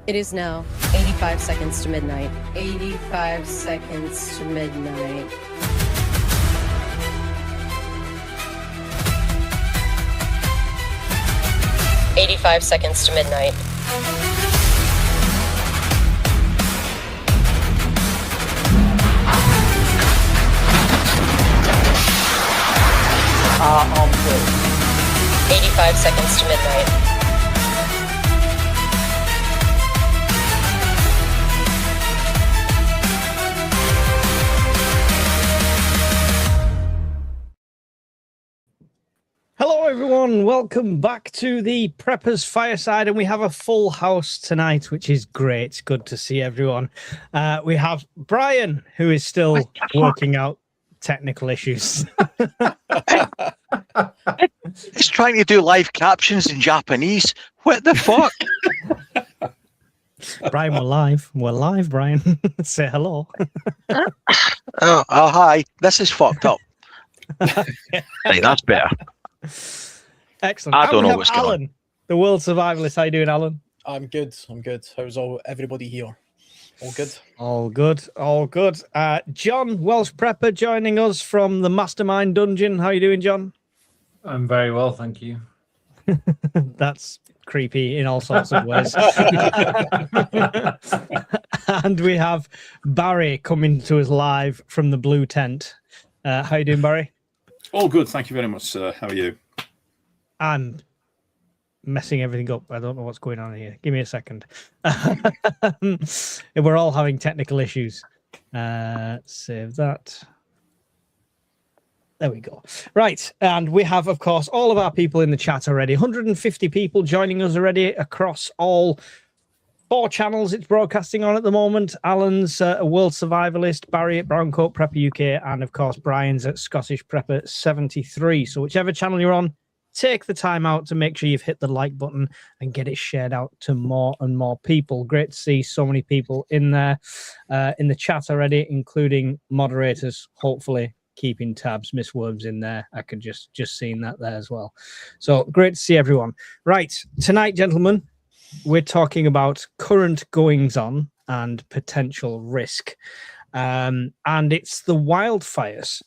It is now 85 seconds to midnight. 85 seconds to midnight. "85 seconds to midnight. On play. 85 seconds to midnight. Hello everyone, welcome back to the Preppers Fireside, and we have a full house tonight, which is great. Good to see everyone. We have Brian, who is still working out technical issues. It's trying to do live captions in Japanese. What the fuck? Brian, we're live. We're live, Brian. Say hello. Oh, hi. This is fucked up. Hey, that's better. Excellent. I And don't we know have what's going on. Alan, the world survivalist. How you doing, Alan? I'm good. How's everybody here? All good? All good. All good. John, Welsh Prepper, joining us from the Mastermind Dungeon. How you doing, John? I'm very well, thank you. That's creepy in all sorts of ways. And we have Barry coming to us live from the Blue Tent. How you doing, Barry? All good, thank you very much, sir. How are you? I'm messing everything up. I don't know what's going on here. Give me a second. We're all having technical issues. Save that. There we go. Right. And we have, of course, all of our people in the chat already. 150 people joining us already across all 4 channels it's broadcasting on at the moment. Alan's a World Survivalist, Barry at Browncoat Prepper UK, and of course Brian's at Scottish Prepper 73. So whichever channel you're on, take the time out to make sure you've hit the like button and get it shared out to more and more people. Great to see so many people in there in the chat already, including moderators, hopefully keeping tabs. Miss Worms in there. I could just seen that there as well. So great to see everyone. Right. Tonight, gentlemen, we're talking about current goings on and potential risk. And it's the wildfires,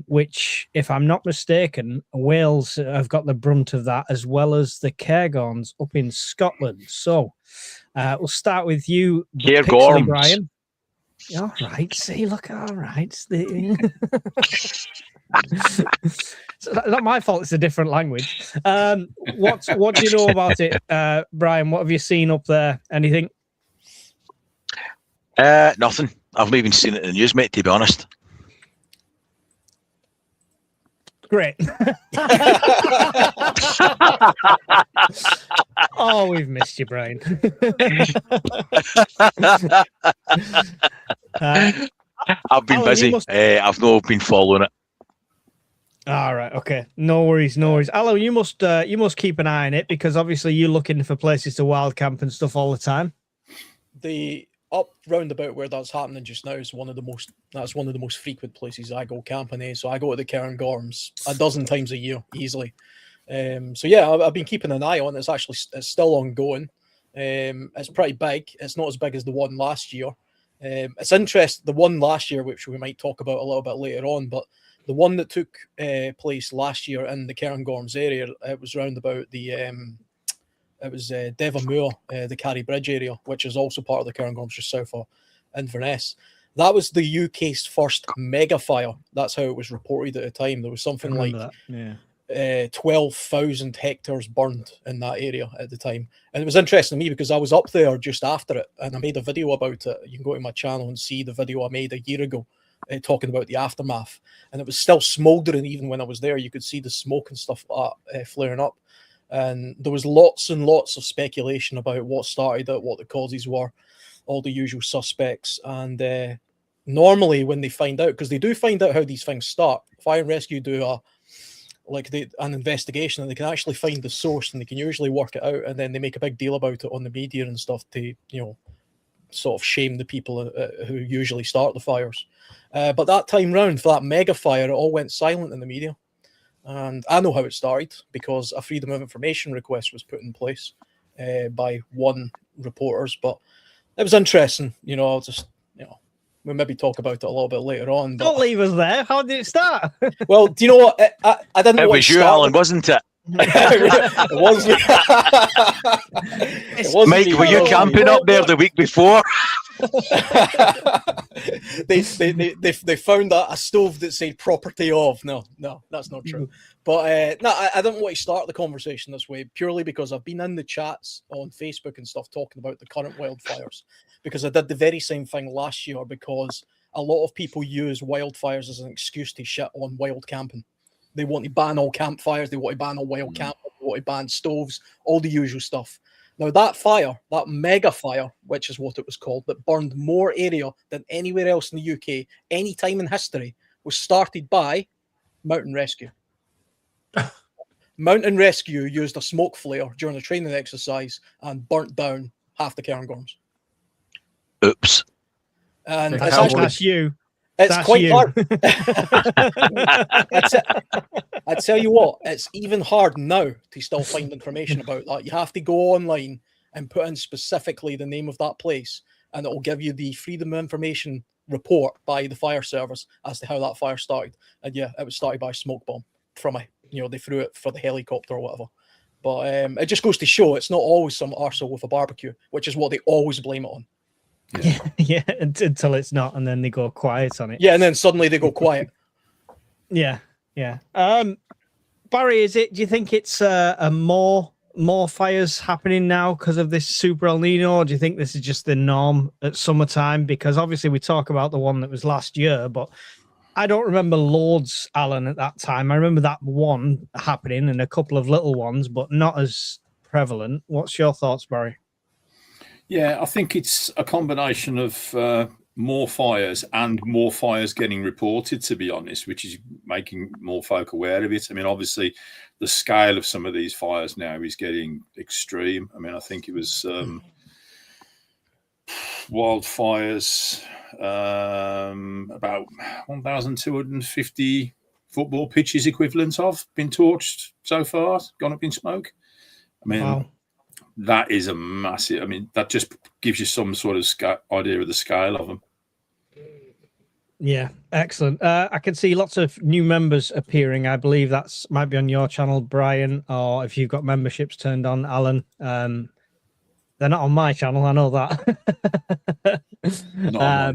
which, if I'm not mistaken, Wales have got the brunt of that, as well as the Cairngorms up in Scotland. So we'll start with you, Cairngorms. Brian. All right. See, look, all right. So not my fault. It's a different language. What do you know about it, Brian? What have you seen up there? Anything? Nothing. I've not even seen it in the news, mate, to be honest. Great. Oh, we've missed you, Brian. I've been Alan, busy. I've not been following it. All right. Okay. No worries. No worries. Alan, you must keep an eye on it, because obviously you're looking for places to wild camp and stuff all the time. The up roundabout where that's happening just now is one of the most frequent places I go camping. So I go to the Cairngorms a dozen times a year easily. So yeah, I've been keeping an eye on it. It's still ongoing. It's pretty big. It's not as big as the one last year. It's interesting. The one last year, which we might talk about a little bit later on, but the one that took place last year in the Cairngorms area, it was round about Devonmoor, the Carry Bridge area, which is also part of the Cairngorms, just south of Inverness. That was the UK's first mega fire. That's how it was reported at the time. There was something like 12,000 hectares burned in that area at the time. And it was interesting to me because I was up there just after it, and I made a video about it. You can go to my channel and see the video I made a year ago talking about the aftermath. And it was still smouldering even when I was there. You could see the smoke and stuff like that flaring up. And there was lots and lots of speculation about what started it, what the causes were, all the usual suspects. And normally when they find out, because they do find out how these things start, Fire and Rescue do an investigation, and they can actually find the source, and they can usually work it out, and then they make a big deal about it on the media and stuff to, sort of shame the people who usually start the fires. But that time round, for that mega fire, it all went silent in the media. And I know how it started, because a Freedom of Information request was put in place by one reporters, but it was interesting. I'll just, we'll maybe talk about it a little bit later on. But, Don't leave us there. How did it start? well, do you know what? I didn't know It what was you, started. Alan, wasn't it? It was me. It wasn't Mike, me. were you camping up there the week before? they found a stove that said property of. No, that's not true. But no, I didn't want to start the conversation this way purely because I've been in the chats on Facebook and stuff talking about the current wildfires, because I did the very same thing last year, because a lot of people use wildfires as an excuse to shit on wild camping. They want to ban all campfires, they want to ban all wild camping, they want to ban stoves, all the usual stuff. Now, that fire, that mega fire, which is what it was called, that burned more area than anywhere else in the UK, any time in history, was started by Mountain Rescue. Mountain Rescue used a smoke flare during a training exercise and burnt down half the cairngorms. Oops. And The it's cowboys. actually, That's you. it's That's quite you. hard. I tell you what, it's even hard now to still find information about that. You have to go online and put in specifically the name of that place, and it will give you the Freedom of Information report by the fire service as to how that fire started. And yeah, it was started by a smoke bomb from they threw it for the helicopter or whatever. But it just goes to show it's not always some arsehole with a barbecue, which is what they always blame it on. Yeah, until it's not, and then they go quiet on it. Yeah, and then suddenly they go quiet. Yeah. Barry, do you think it's more fires happening now because of this super El Nino, or do you think this is just the norm at summertime? Because obviously we talk about the one that was last year, but I don't remember loads, Alan, at that time. I remember that one happening and a couple of little ones, but not as prevalent. What's your thoughts, Barry? Yeah, I think it's a combination of more fires and more fires getting reported, to be honest, which is making more folk aware of it. I mean, obviously, the scale of some of these fires now is getting extreme. I mean, I think it was wildfires, about 1,250 football pitches equivalent of been torched so far, gone up in smoke. I mean, Wow. That is a massive. I mean, that just gives you some sort of idea of the scale of them. Yeah, excellent. I can see lots of new members appearing. I believe that's might be on your channel, Brian, or if you've got memberships turned on, Alan. They're not on my channel, I know that.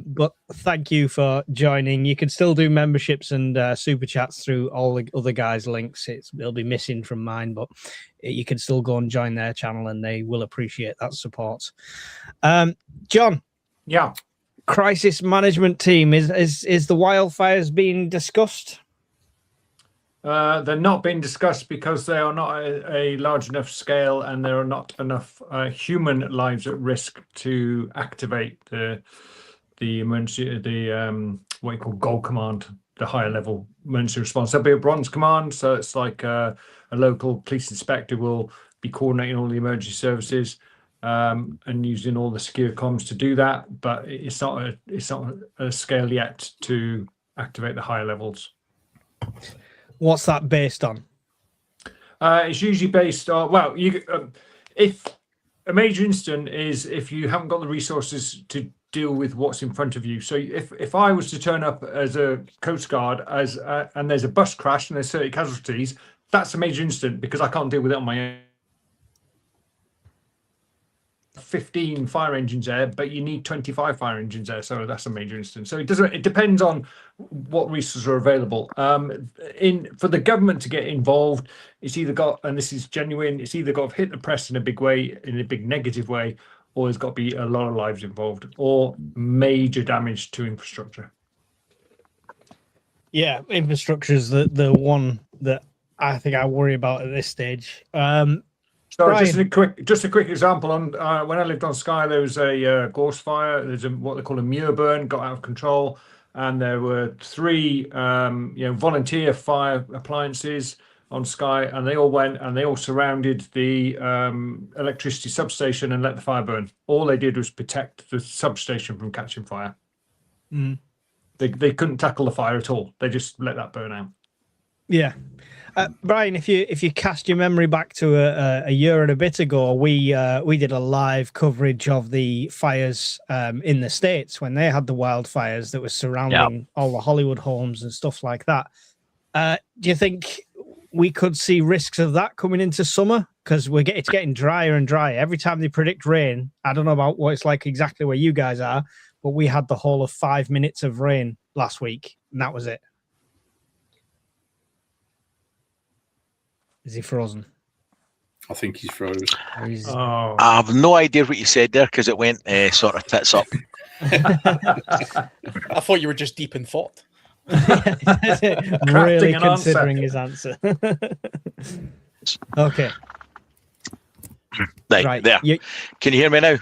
But thank you for joining. You can still do memberships and super chats through all the other guys' links. It'll be missing from mine, but you can still go and join their channel, and they will appreciate that support. John, Yeah. crisis management team, is the wildfires being discussed? They're not being discussed because they are not a large enough scale, and there are not enough human lives at risk to activate the emergency, what you call Gold Command, the higher level emergency response. There'll be a Bronze Command, so it's like a local police inspector will be coordinating all the emergency services and using all the secure comms to do that. But it's not a scale yet to activate the higher levels. What's that based on? It's usually based on, if a major incident is if you haven't got the resources to deal with what's in front of you. So if I was to turn up as a Coast Guard and there's a bus crash and there's 30 casualties, that's a major incident because I can't deal with it on my own. 15 fire engines there, but you need 25 fire engines there, so that's a major incident. So it depends on what resources are available. For the government to get involved, it's either got, and this is genuine, it's either got to hit the press in a big way, in a big negative way, or there's got to be a lot of lives involved, or major damage to infrastructure. Yeah, infrastructure is the one that I think I worry about at this stage. So Brian. just a quick example. On when I lived on Skye, there was a gorse fire. There's what they call a muir burn, got out of control, and there were 3 volunteer fire appliances on Skye, and they all went and they all surrounded the electricity substation and let the fire burn. All they did was protect the substation from catching fire. They couldn't tackle the fire at all. They just let that burn out. Yeah. Brian, if you cast your memory back to a year and a bit ago, we did a live coverage of the fires in the States when they had the wildfires that was surrounding all the Hollywood homes and stuff like that. Do you think we could see risks of that coming into summer? Because it's getting drier and drier. Every time they predict rain, I don't know about what it's like exactly where you guys are, but we had the whole of 5 minutes of rain last week, and that was it. Is he frozen? I think he's froze. Oh. I have no idea what you said there because it went sort of tits up. I thought you were just deep in thought. Really an considering his answer. Okay. Right there. Can you hear me now?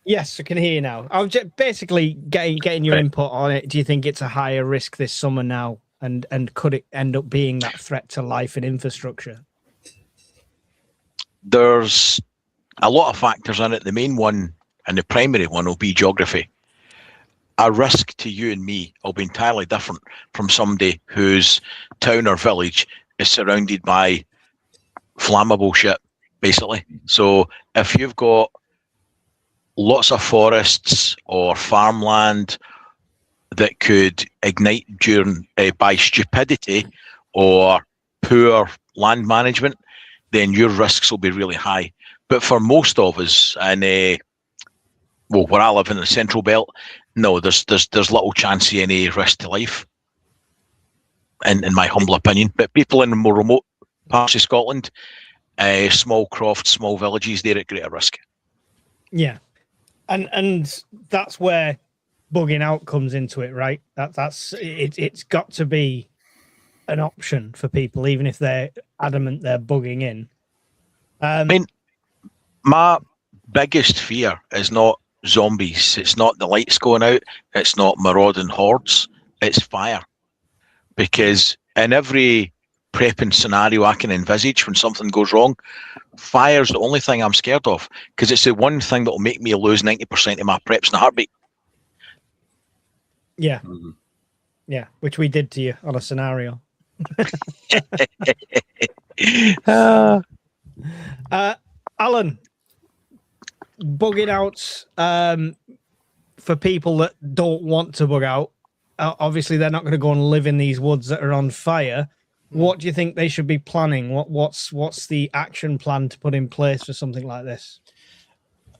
Yes, I can hear you now. I was just basically getting your input on it. Do you think it's a higher risk this summer now? And could it end up being that threat to life and infrastructure? There's a lot of factors in it. The main one and the primary one will be geography. A risk to you and me will be entirely different from somebody whose town or village is surrounded by flammable shit, basically. So if you've got lots of forests or farmland that could ignite during by stupidity or poor land management, then your risks will be really high. But for most of us, and where I live in the Central Belt, no, there's little chance of any risk to life, in my humble opinion. But people in the more remote parts of Scotland, small crofts, small villages, they're at greater risk. Yeah, and that's where bugging out comes into it, right? It's got to be an option for people, even if they're adamant they're bugging in. I mean, my biggest fear is not zombies. It's not the lights going out. It's not marauding hordes. It's fire. Because in every prepping scenario I can envisage when something goes wrong, fire's the only thing I'm scared of. Because it's the one thing that will make me lose 90% of my preps in a heartbeat. Yeah. Mm-hmm. Yeah, which we did to you on a scenario. Alan, bugging out for people that don't want to bug out. Obviously, they're not going to go and live in these woods that are on fire. What do you think they should be planning? What's the action plan to put in place for something like this?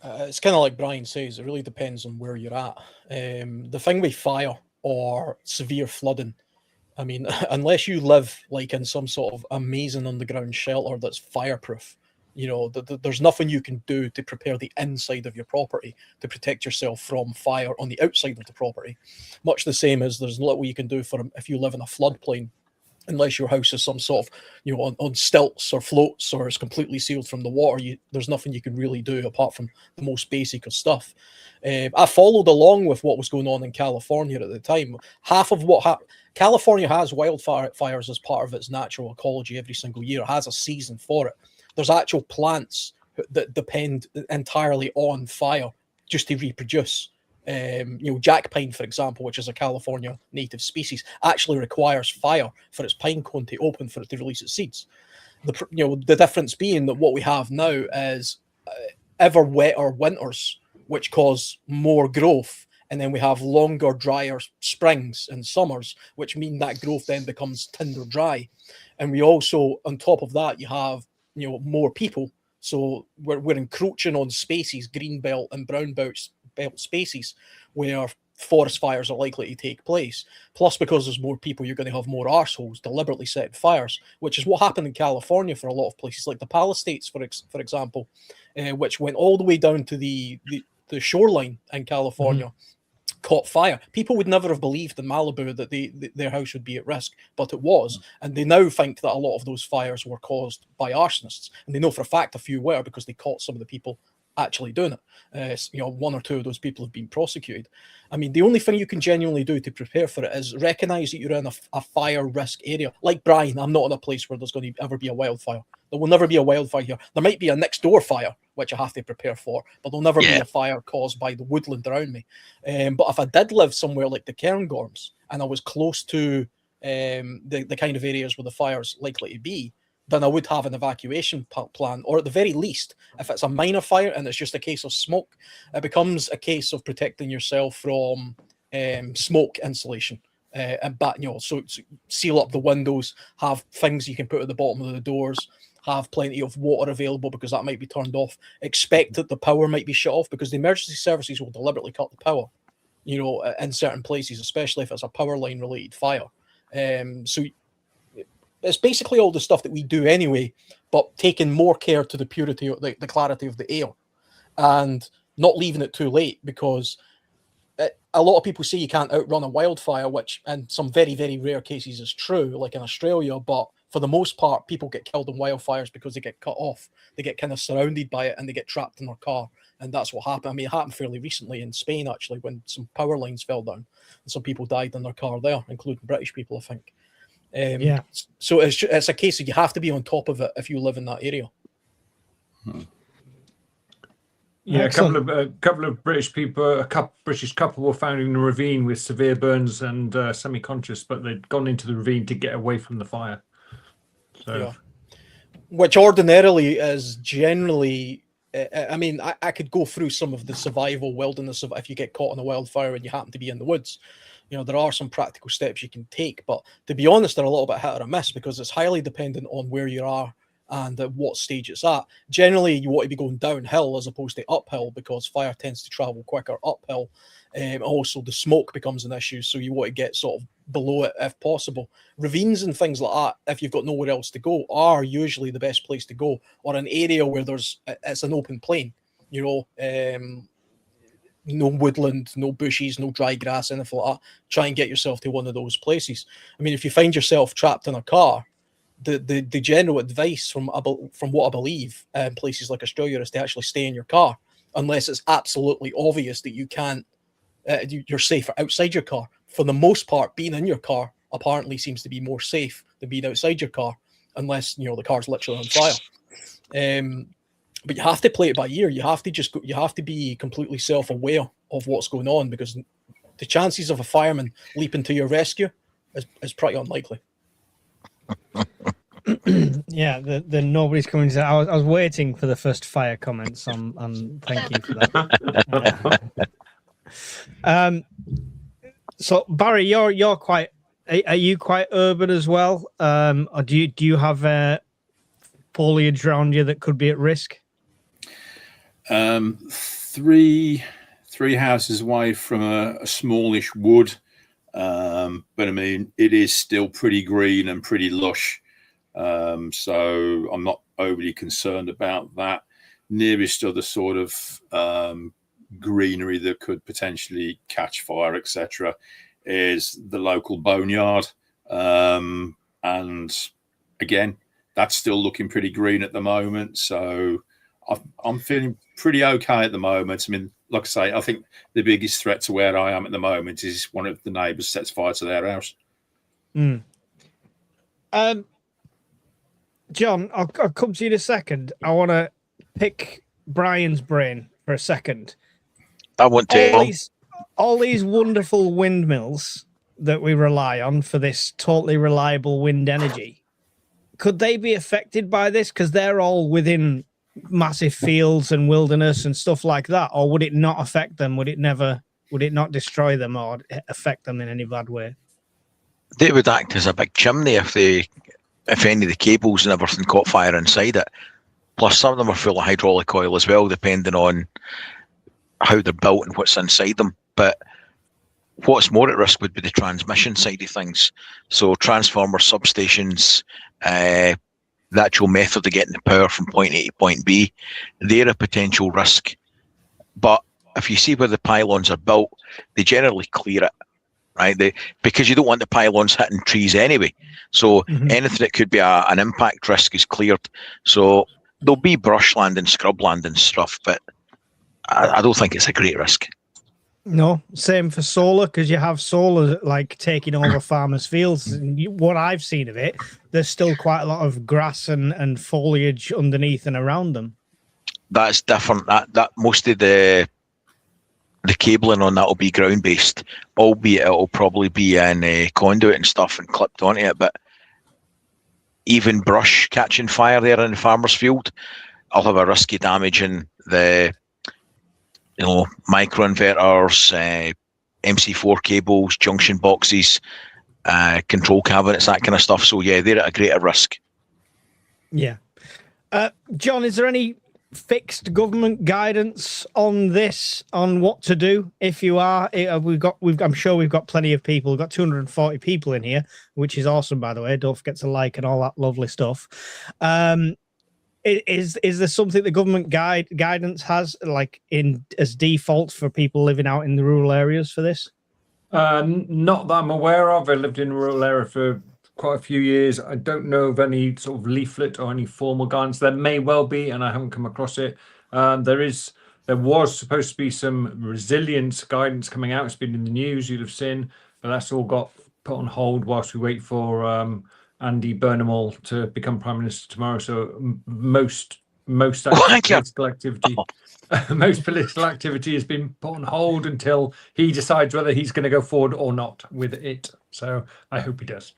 It's kind of like Brian says, it really depends on where you're at. The thing with fire or severe flooding, I mean, unless you live like in some sort of amazing underground shelter that's fireproof, you know, there's nothing you can do to prepare the inside of your property to protect yourself from fire on the outside of the property. Much the same as there's little you can do for if you live in a floodplain, unless your house is some sort of, you know, on stilts or floats or is completely sealed from the water. There's nothing you can really do apart from the most basic of stuff. I followed along with what was going on in California at the time. Half of what California has wildfires as part of its natural ecology every single year. It has a season for it. There's actual plants that depend entirely on fire just to reproduce. You know, jack pine, for example, which is a California native species, actually requires fire for its pine cone to open for it to release its seeds. The difference being that what we have now is ever wetter winters, which cause more growth, and then we have longer, drier springs and summers, which mean that growth then becomes tinder dry. And we also, on top of that, you have, you know, more people. So we're encroaching on spaces, green belt and brown belt spaces, where forest fires are likely to take place. Plus, because there's more people, you're going to have more arseholes deliberately setting fires, which is what happened in California for a lot of places, like the Palisades, for example, which went all the way down to the shoreline in California. Mm-hmm. Caught fire. People would never have believed in Malibu that their house would be at risk, but it was. And they now think that a lot of those fires were caused by arsonists, and they know for a fact a few were because they caught some of the people actually doing it. You know, one or two of those people have been prosecuted. I mean, the only thing you can genuinely do to prepare for it is recognize that you're in a fire risk area. Like Brian, I'm not in a place where there's going to ever be a wildfire. There will never be a wildfire here. There might be a next door fire, which I have to prepare for, but there'll never be a fire caused by the woodland around me. But if I did live somewhere like the Cairngorms and I was close to the kind of areas where the fire's likely to be, then I would have an evacuation plan, or at the very least, if it's a minor fire and it's just a case of smoke, it becomes a case of protecting yourself from smoke insulation. So seal up the windows, have things you can put at the bottom of the doors, have plenty of water available because that might be turned off. Expect that the power might be shut off because the emergency services will deliberately cut the power, in certain places, especially if it's a power line related fire. So it's basically all the stuff that we do anyway, but taking more care to the purity, the clarity of the air, and not leaving it too late, because a lot of people say you can't outrun a wildfire, which in some very, very rare cases is true, like in Australia, but for the most part, people get killed in wildfires because they get cut off. They get kind of surrounded by it and they get trapped in their car. And that's what happened. I mean, it happened fairly recently in Spain, actually, when some power lines fell down and some people died in their car there, including British people, I think. So it's a case of you have to be on top of it if you live in that area. Yeah, a couple of British people, British couple were found in a ravine with severe burns and semi-conscious, but they'd gone into the ravine to get away from the fire. So, yeah. Which ordinarily is generally, I mean, I could go through some of the survival wilderness of if you get caught in a wildfire and you happen to be in the woods. There are some practical steps you can take, but to be honest, they're a little bit hit or miss because it's highly dependent on where you are and at what stage it's at. Generally, you want to be going downhill as opposed to uphill because fire tends to travel quicker uphill. Also, the smoke becomes an issue, so you want to get sort of below it if possible. Ravines and things like that, if you've got nowhere else to go, are usually the best place to go, or an area where it's an open plain, no woodland, no bushes, no dry grass, anything like that. Try and get yourself to one of those places. I mean, if you find yourself trapped in a car, the general advice from what I believe in places like Australia is to actually stay in your car unless it's absolutely obvious that you can't, you're safer outside your car. For the most part, being in your car apparently seems to be more safe than being outside your car, unless the car's literally on fire. But you have to play it by ear. You have to be completely self-aware of what's going on, because the chances of a fireman leaping to your rescue is pretty unlikely. Yeah, the nobody's coming to. I was waiting for the first fire comments on thank you for that. So Barry, you're quite. Are you quite urban as well? Or do you have foliage around you that could be at risk? Three houses away from a smallish wood, but I mean it is still pretty green and pretty lush, so I'm not overly concerned about that. Nearest other sort of greenery that could potentially catch fire, etc., is the local boneyard, and again, that's still looking pretty green at the moment. So I'm feeling pretty okay at the moment. I mean, like I say, I think the biggest threat to where I am at the moment is one of the neighbours sets fire to their house. John, I'll come to you in a second. I want to pick Brian's brain for a second. I want to. All these wonderful windmills that we rely on for this totally reliable wind energy, could they be affected by this? Because they're all within massive fields and wilderness and stuff like that, or would it not affect them? Would it not destroy them or affect them in any bad way? They would act as a big chimney if any of the cables and everything caught fire inside it. Plus, some of them are full of hydraulic oil as well, depending on how they're built and what's inside them. But what's more at risk would be the transmission side of things. So transformers, substations, the actual method of getting the power from point A to point B, they're a potential risk. But if you see where the pylons are built, they generally clear it, right? Because you don't want the pylons hitting trees anyway. So anything that could be an impact risk is cleared. So there'll be brushland and scrubland and stuff, but I don't think it's a great risk. No, same for solar, because you have solar like taking over farmers' fields. What I've seen of it, there's still quite a lot of grass and foliage underneath and around them. That's different. That most of the the cabling on that will be ground based, albeit it'll probably be in conduit and stuff and clipped onto it. But even brush catching fire there in the farmer's field, I'll have a risk of damaging the microinverters, MC4 cables, junction boxes, control cabinets, that kind of stuff. So yeah, they're at a greater risk. Yeah. John, is there any fixed government guidance on this, on what to do if you are? I'm sure we've got plenty of people. We've got 240 people in here, which is awesome, by the way. Don't forget to like and all that lovely stuff. Is there something the government guidance has like in as default for people living out in the rural areas for this? Not that I'm aware of. I lived in a rural area for quite a few years. I don't know of any sort of leaflet or any formal guidance. There may well be, and I haven't come across it. There was supposed to be some resilience guidance coming out. It's been in the news, you'd have seen, but that's all got put on hold whilst we wait for Andy Burnham to become Prime Minister tomorrow. So most political activity, most political activity has been put on hold until he decides whether he's going to go forward or not with it. So I hope he does.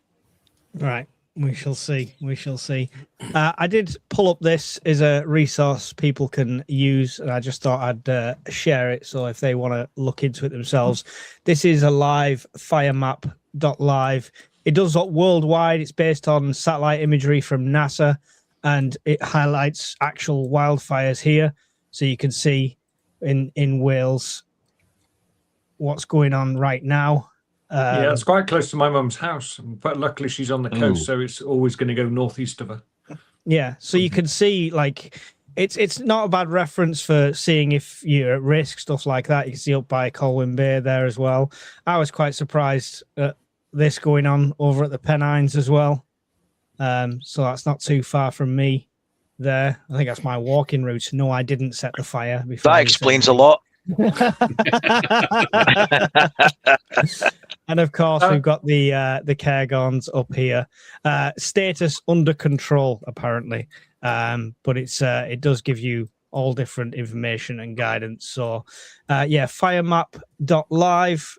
Right. We shall see. We shall see. I did pull up this as a resource people can use, and I just thought I'd share it. So if they want to look into it themselves, this is a live firemap.live. It does look worldwide. It's based on satellite imagery from NASA, and it highlights actual wildfires here. So you can see in Wales what's going on right now. Yeah, it's quite close to my mum's house, but luckily she's on the coast, so it's always going to go northeast of her. Yeah, so you can see, like, it's not a bad reference for seeing if you're at risk, stuff like that. You can see up by Colwyn Bay there as well. I was quite surprised at this going on over at the Pennines as well. So that's not too far from me there. I think that's my walking route. No, I didn't set the fire. That explains a lot. And of course we've got the Cairngorms up here. Status under control apparently, but it does give you all different information and guidance. So firemap.live,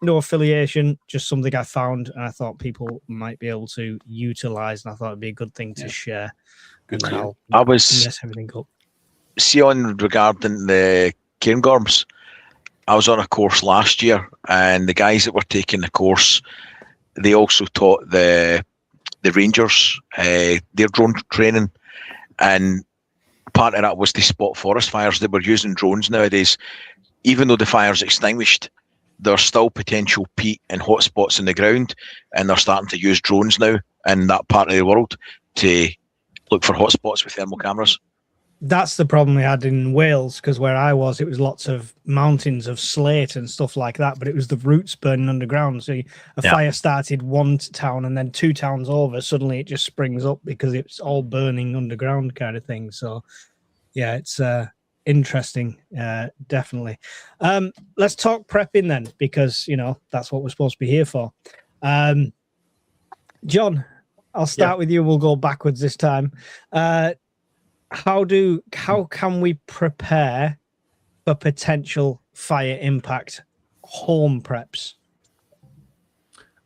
no affiliation, just something I found and I thought people might be able to utilize, and I thought it'd be a good thing to share. Good. I was mess everything up. See, on regarding the Cairngorms, I was on a course last year, and the guys that were taking the course, they also taught the rangers their drone training, and part of that was to spot forest fires. They were using drones nowadays. Even though the fire's extinguished, there's still potential peat and hotspots in the ground, and they're starting to use drones now in that part of the world to look for hotspots with thermal cameras. That's the problem we had in Wales, because where I was, it was lots of mountains of slate and stuff like that, but it was the roots burning underground. So fire started one town, and then 2 towns over, suddenly it just springs up because it's all burning underground kind of thing. So yeah, it's interesting, definitely. Let's talk prepping then, because that's what we're supposed to be here for. John, I'll start with you. We'll go backwards this time. How can we prepare for potential fire impact? Home preps.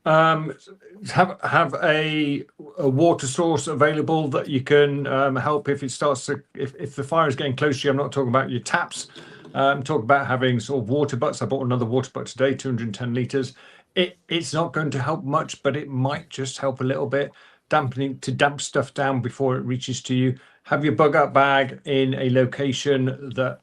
Have a water source available that you can help if it starts to, if the fire is getting close to you. I'm not talking about your taps. I'm talking about having sort of water butts. I bought another water butt today, 210 litres. It's not going to help much, but it might just help a little bit. Damp stuff down before it reaches to you. Have your bug out bag in a location that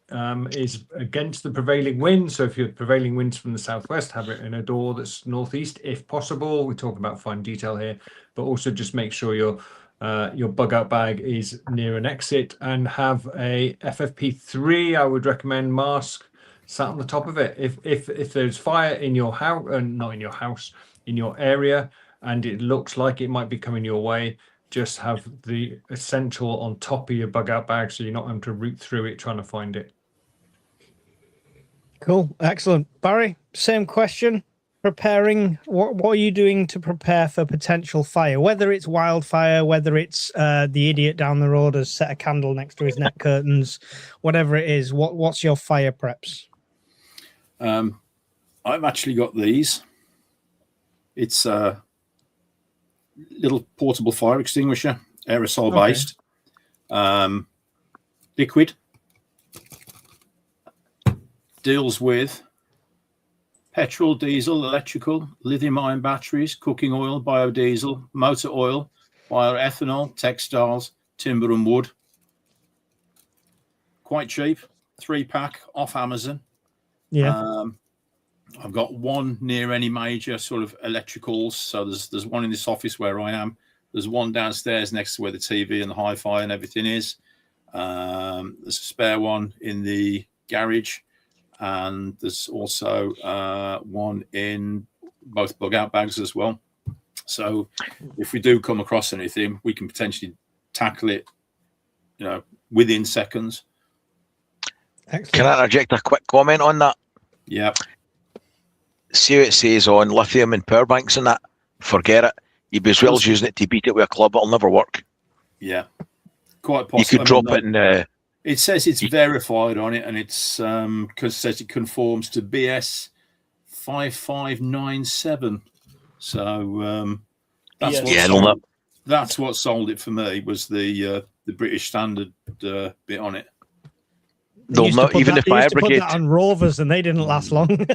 is against the prevailing wind. So if your prevailing wind's from the southwest, have it in a door that's northeast, if possible. We talk about fine detail here, but also just make sure your bug out bag is near an exit, and have a FFP3. I would recommend mask sat on the top of it. If there's fire in your house, not in your house, in your area, and it looks like it might be coming your way, just have the essential on top of your bug out bag, so you're not having to root through it trying to find it. Cool. Excellent. Barry, same question. Preparing, what are you doing to prepare for potential fire? Whether it's wildfire, whether it's the idiot down the road has set a candle next to his net curtains, whatever it is, what's your fire preps? I've actually got these. It's a little portable fire extinguisher, aerosol based, liquid. Deals with petrol, diesel, electrical, lithium-ion batteries, cooking oil, biodiesel, motor oil, bioethanol, textiles, timber and wood. Quite cheap, 3-pack off Amazon. Yeah. I've got one near any major sort of electricals. So there's one in this office where I am. There's one downstairs next to where the TV and the hi-fi and everything is. There's a spare one in the garage. And there's also one in both bug-out bags as well. So if we do come across anything, we can potentially tackle it, within seconds. Excellent. Can I interject a quick comment on that? Yeah. See what it says on lithium and power banks and that. Forget it. You'd be as well as using it to beat it with a club. It'll never work. Yeah. Quite possible. You could drop it in... It says it's verified on it, and it's because it says it conforms to BS 5597. So that's what sold it for me, was the British Standard bit on it. They'll not even the fire brigade put that on Rovers, and they didn't last long. Even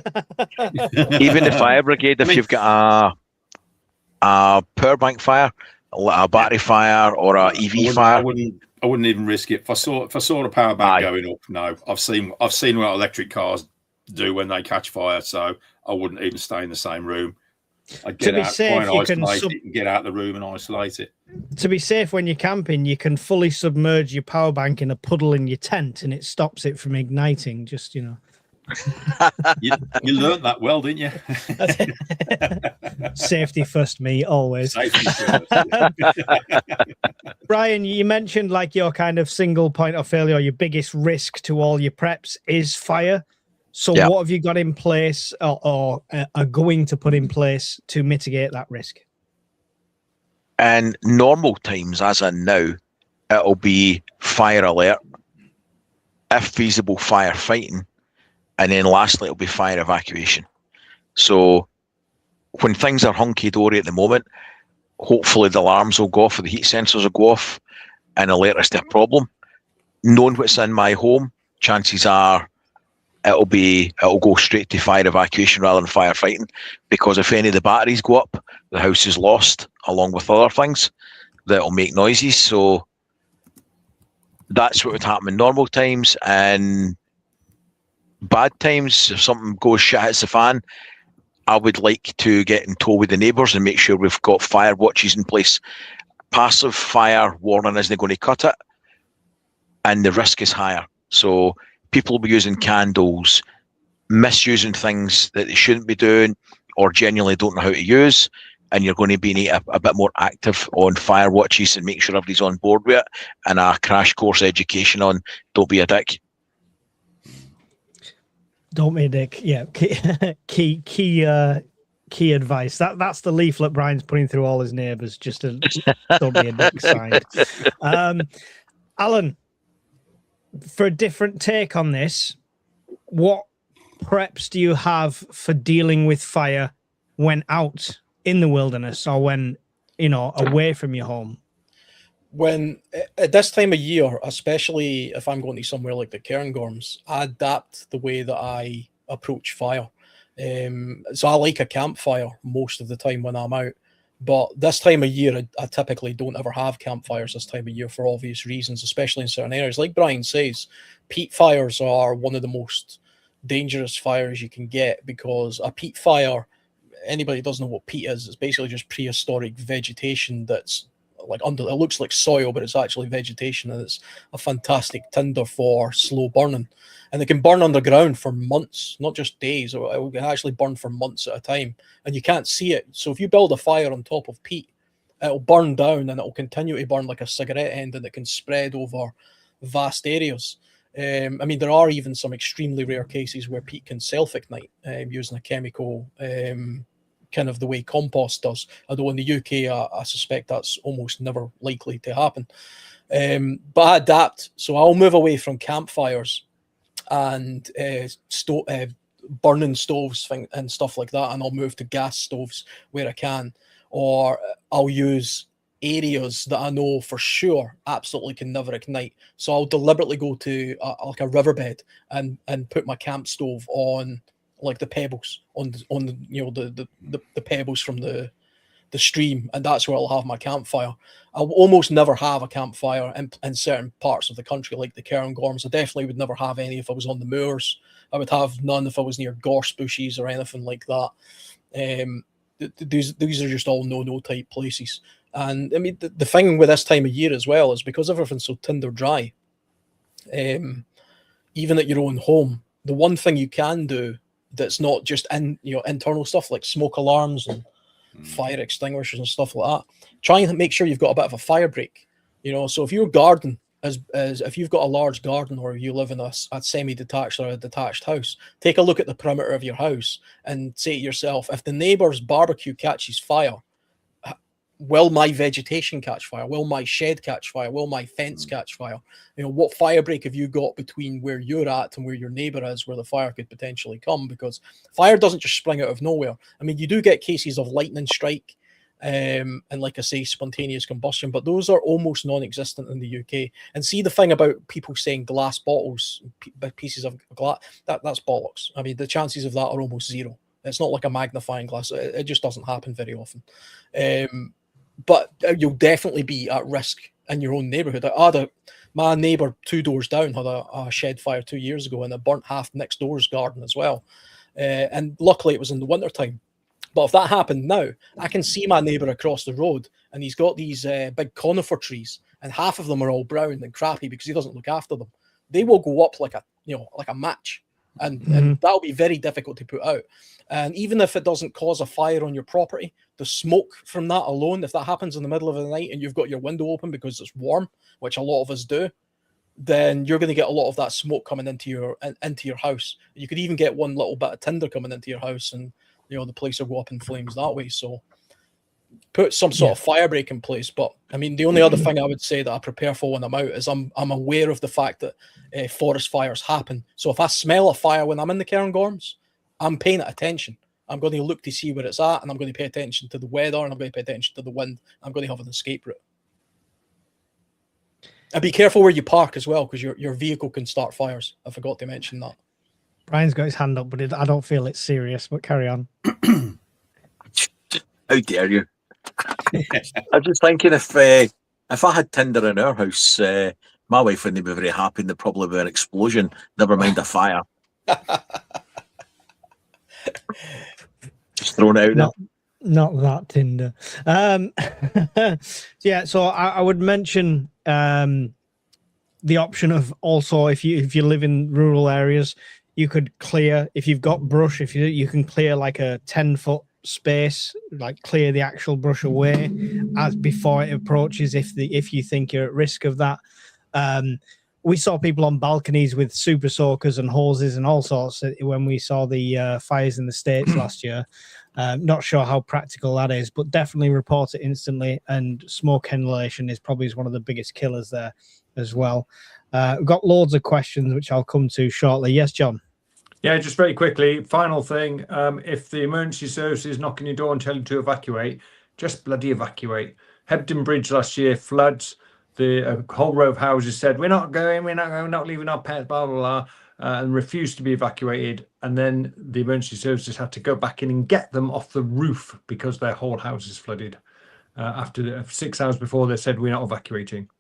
the fire brigade, if you've got a power bank fire, a battery fire, or a EV fire, I wouldn't even risk it. If I saw a power bank going up, no. I've seen what electric cars do when they catch fire, so I wouldn't even stay in the same room. I'd get out, try and isolate it, and get out the room and isolate it. To be safe when you're camping, you can fully submerge your power bank in a puddle in your tent, and it stops it from igniting. Just you learned that well, didn't you? Safety first, me always. Safety first. Brian, you mentioned like your kind of single point of failure, your biggest risk to all your preps is fire. So what have you got in place or are going to put in place to mitigate that risk? In normal times, as in now, it'll be fire alert, if feasible, firefighting, and then lastly, it'll be fire evacuation. So when things are hunky-dory at the moment, hopefully the alarms will go off, or the heat sensors will go off and alert us to a problem. Knowing what's in my home, chances are it'll go straight to fire evacuation rather than firefighting, because if any of the batteries go up, the house is lost, along with other things that'll make noises. So that's what would happen in normal times. And bad times, if something goes shit hits the fan, I would like to get in tow with the neighbours and make sure we've got fire watches in place. Passive fire warning isn't going to cut it, and the risk is higher. So people will be using candles, misusing things that they shouldn't be doing, or genuinely don't know how to use, and you're going to be a bit more active on fire watches and make sure everybody's on board with it, and a crash course education on don't be a dick. Don't be a dick. Yeah, key advice. That's the leaflet Brian's putting through all his neighbours. Just a don't be a dick sign. Alan, for a different take on this, what preps do you have for dealing with fire when out in the wilderness or when away from your home? When at this time of year, especially if I'm going to somewhere like the Cairngorms, I adapt the way that I approach fire. So I like a campfire most of the time when I'm out. But this time of year, I typically don't ever have campfires this time of year for obvious reasons, especially in certain areas. Like Brian says, peat fires are one of the most dangerous fires you can get, because a peat fire, anybody who doesn't know what peat is, it's basically just prehistoric vegetation that's like it looks like soil, but it's actually vegetation, and it's a fantastic tinder for slow burning. And it can burn underground for months, not just days, or it can actually burn for months at a time, and you can't see it. So if you build a fire on top of peat, it'll burn down, and it'll continue to burn like a cigarette end, and it can spread over vast areas. I mean, there are even some extremely rare cases where peat can self-ignite using a chemical, kind of the way compost does. Although in the UK, I suspect that's almost never likely to happen. But I adapt. So I'll move away from campfires and burning stoves and stuff like that, and I'll move to gas stoves where I can, or I'll use areas that I know for sure absolutely can never ignite. So I'll deliberately go to like a riverbed and put my camp stove on like the pebbles on the you know the pebbles from the stream, and that's where I'll have my campfire. I'll almost never have a campfire in certain parts of the country, like the Cairngorms. I definitely would never have any if I was on the moors. I would have none if I was near gorse bushes or anything like that. These are just all no type places. And I mean, the thing with this time of year as well is because everything's so tinder dry, even at your own home, the one thing you can do that's not just internal stuff like smoke alarms and fire extinguishers and stuff like that, try and make sure you've got a bit of a fire break. So if your garden as if you've got a large garden, or you live in a semi-detached or a detached house, take a look at the perimeter of your house and say to yourself, if the neighbor's barbecue catches fire, will my vegetation catch fire? Will my shed catch fire? Will my fence catch fire? What fire break have you got between where you're at and where your neighbor is, where the fire could potentially come? Because fire doesn't just spring out of nowhere. I mean, you do get cases of lightning strike and, like I say, spontaneous combustion, but those are almost non-existent in the UK. And see, the thing about people saying glass bottles, pieces of glass, that's bollocks. I mean, the chances of that are almost zero. It's not like a magnifying glass. It just doesn't happen very often. But you'll definitely be at risk in your own neighborhood. My neighbor 2 doors down had a shed fire 2 years ago, and it burnt half next door's garden as well. And luckily it was in the winter time. But if that happened now, I can see my neighbor across the road, and he's got these big conifer trees, and half of them are all brown and crappy because he doesn't look after them. They will go up like a match, and that'll be very difficult to put out. And even if it doesn't cause a fire on your property, the smoke from that alone, if that happens in the middle of the night and you've got your window open because it's warm, which a lot of us do, then you're going to get a lot of that smoke coming into your house. You could even get one little bit of tinder coming into your house, and the place will go up in flames that way. So put some sort of fire break in place. But I mean, the only other thing I would say that I prepare for when I'm out is I'm aware of the fact that forest fires happen. So if I smell a fire when I'm in the Cairngorms, I'm paying attention. I'm going to look to see where it's at, and I'm going to pay attention to the weather, and I'm going to pay attention to the wind. I'm going to have an escape route. And be careful where you park as well, because your vehicle can start fires. I forgot to mention that. Brian's got his hand up, but I don't feel it's serious, but carry on. How dare you? I'm just thinking if I had tinder in our house, my wife wouldn't be very happy, and there'd probably be an explosion, never mind a fire. Just thrown out there. Not that Tinder. Yeah, so I would mention the option of also if you live in rural areas, you could clear, if you've got brush, if you can clear like a 10-foot space, like clear the actual brush away as before it approaches, if you think you're at risk of that. We saw people on balconies with super soakers and hoses and all sorts when we saw the fires in the States last year. Not sure how practical that is, but definitely report it instantly. And smoke inhalation is probably one of the biggest killers there as well. We've got loads of questions, which I'll come to shortly. Yes, John? Yeah, just very quickly, final thing. If the emergency service is knocking your door and telling you to evacuate, just bloody evacuate. Hebden Bridge last year, floods. The whole row of houses said, we're not going, we're not leaving our pets, blah, blah, blah, and refused to be evacuated. And then the emergency services had to go back in and get them off the roof because their whole house is flooded. After 6 hours before, they said, we're not evacuating.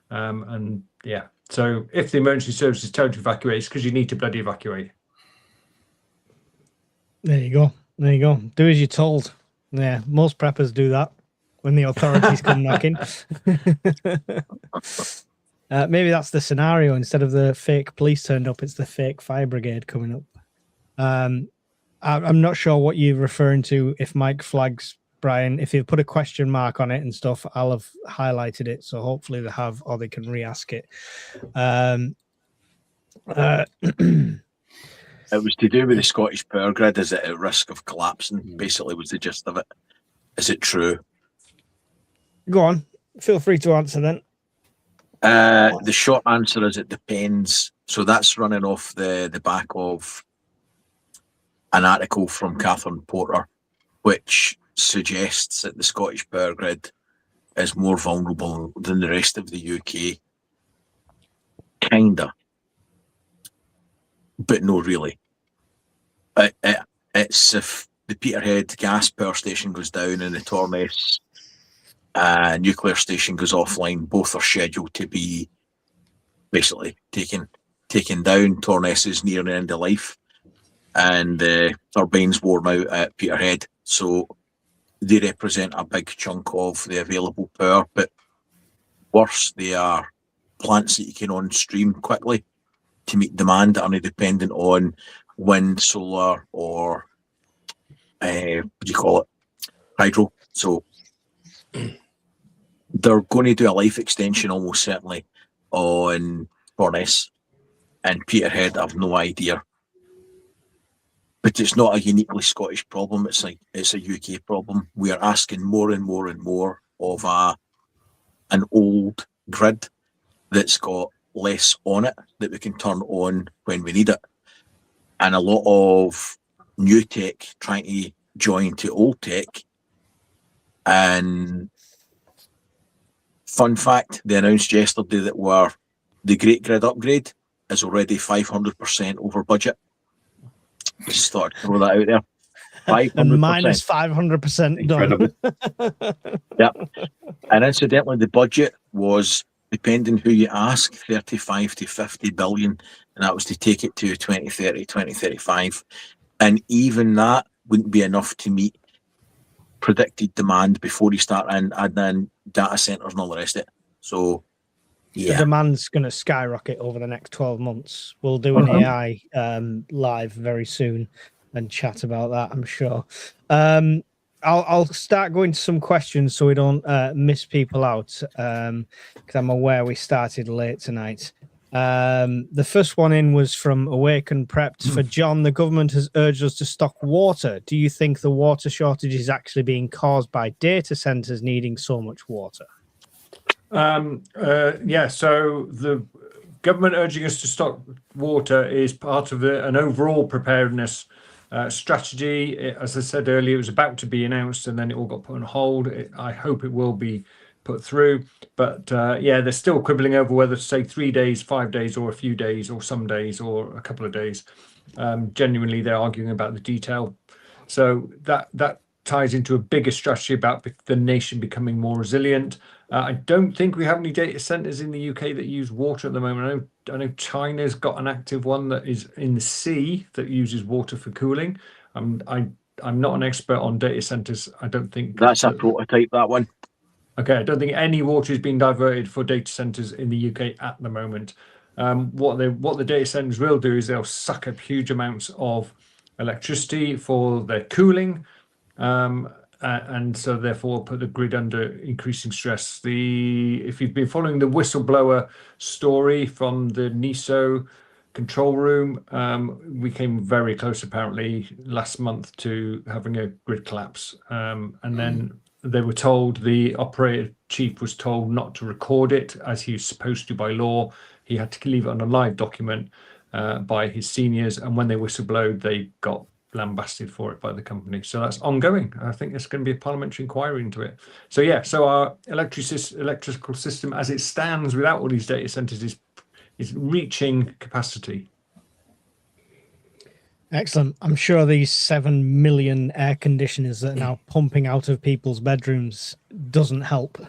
And yeah, so if the emergency services tell you to evacuate, it's because you need to bloody evacuate. There you go. There you go. Do as you're told. Yeah, most preppers do that when the authorities come knocking. Maybe that's the scenario. Instead of the fake police turned up, it's the fake fire brigade coming up. I'm not sure what you're referring to. If Mike flags, Brian, if you put a question mark on it and stuff, I'll have highlighted it. So hopefully they have, or they can re-ask it. It was to do with the Scottish power grid. Is it at risk of collapsing? Basically was the gist of it. Is it true? Go on. Feel free to answer then. The short answer is it depends. So that's running off the back of an article from Catherine Porter, which suggests that the Scottish power grid is more vulnerable than the rest of the UK. Kinda. But no, really. It's if the Peterhead gas power station goes down and the Torness nuclear station goes offline, both are scheduled to be basically taken down. Torness is near the end of life, and the turbines worn out at Peterhead, so they represent a big chunk of the available power. But worse, they are plants that you can on stream quickly to meet demand that aren't dependent on wind, solar, or what do you call it, hydro. So they're going to do a life extension almost certainly on Torness and Peterhead. I have no idea, but it's not a uniquely Scottish problem. It's a UK problem. We are asking more and more and more of an old grid that's got less on it that we can turn on when we need it, and a lot of new tech trying to join to old tech. And fun fact, they announced yesterday that the Great Grid upgrade is already 500% over budget. Just thought I'd throw that out there. 500%. And minus 500% done. Incredible. Yep. And incidentally, the budget was, depending who you ask, 35 to 50 billion, and that was to take it to 2030, 2035. And even that wouldn't be enough to meet predicted demand before you start adding in data centers and all the rest of it. So, yeah. The demand's going to skyrocket over the next 12 months. We'll do an AI live very soon and chat about that, I'm sure. I'll start going to some questions so we don't miss people out, because I'm aware we started late tonight. The first one in was from Awaken Prepped. For John, the government has urged us to stock water. Do you think the water shortage is actually being caused by data centers needing so much water? Yeah, so the government urging us to stock water is part of an overall preparedness strategy. As I said earlier, it was about to be announced and then it all got put on hold. I hope it will be put through, but yeah, they're still quibbling over whether to say 3 days, 5 days, or a few days, or some days, or a couple of days. Genuinely, they're arguing about the detail. So that ties into a bigger strategy about the nation becoming more resilient. I don't think we have any data centers in the UK that use water at the moment. I know China's got an active one that is in the sea that uses water for cooling. I'm not an expert on data centers. I don't think That's a prototype, that one. Okay, I don't think any water is being diverted for data centers in the UK at the moment. What the data centers will do is they'll suck up huge amounts of electricity for their cooling, and so therefore put the grid under increasing stress. If you've been following the whistleblower story from the NESO control room, we came very close apparently last month to having a grid collapse, and then they were told, the operator chief was told not to record it as he was supposed to by law. He had to leave it on a live document by his seniors, and when they whistleblowed, they got lambasted for it by the company. So that's ongoing. I think there's going to be a parliamentary inquiry into it. So yeah, so our electrical system as it stands without all these data centers is reaching capacity. Excellent. I'm sure these 7 million air conditioners that are now pumping out of people's bedrooms doesn't help.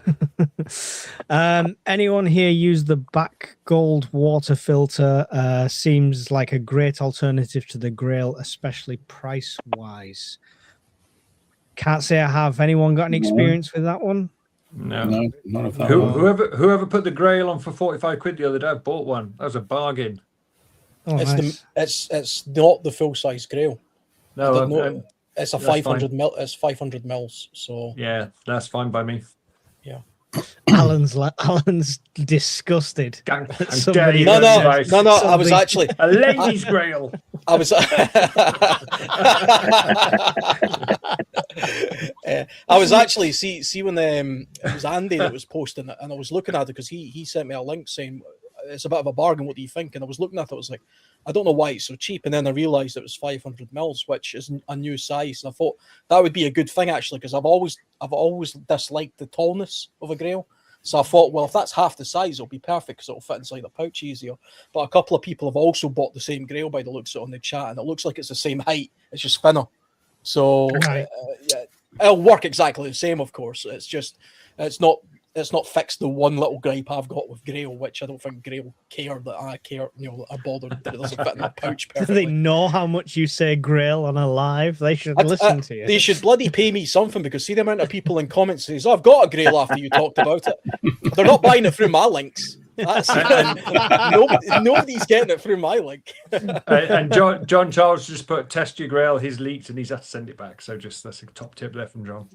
Anyone here use the Back Gold water filter? Seems like a great alternative to the Grail, especially price-wise. Can't say I have. Anyone got any experience with that one? No, none of that. Whoever put the Grail on for 45 quid the other day, I bought one. That was a bargain. Oh, nice. It's not the full size Grail. No, it's a 500 mil. It's 500 mils. So yeah, that's fine by me. Yeah. Alan's disgusted. No. I was actually a lady's Grail. I was. I was actually see when it was Andy that was posting it, and I was looking at it because he sent me a link saying it's a bit of a bargain. What do you think? And I was looking at it, I was like, I don't know why it's so cheap. And then I realised it was 500 mils, which is a new size. And I thought that would be a good thing actually, because I've always disliked the tallness of a Grail. So I thought, well, if that's half the size, it'll be perfect because it'll fit inside the pouch easier. But a couple of people have also bought the same Grail by the looks of it on the chat, and it looks like it's the same height as your spinner. So Right. yeah, it'll work exactly the same, of course. It's just it's not fixed the one little gripe I've got with Grail, which I don't think Grail care that I care, that I bothered that it doesn't fit in my pouch Do they perfectly. know how much you say Grail on a live? They should listen to you. They should bloody pay me something, because see the amount of people in comments says, "Oh, I've got a Grail after you talked about it." They're not buying it through my links. Nobody's getting it through my link. And John Charles just put test your Grail. He's leaked and he's had to send it back. So just that's a top tip there from John.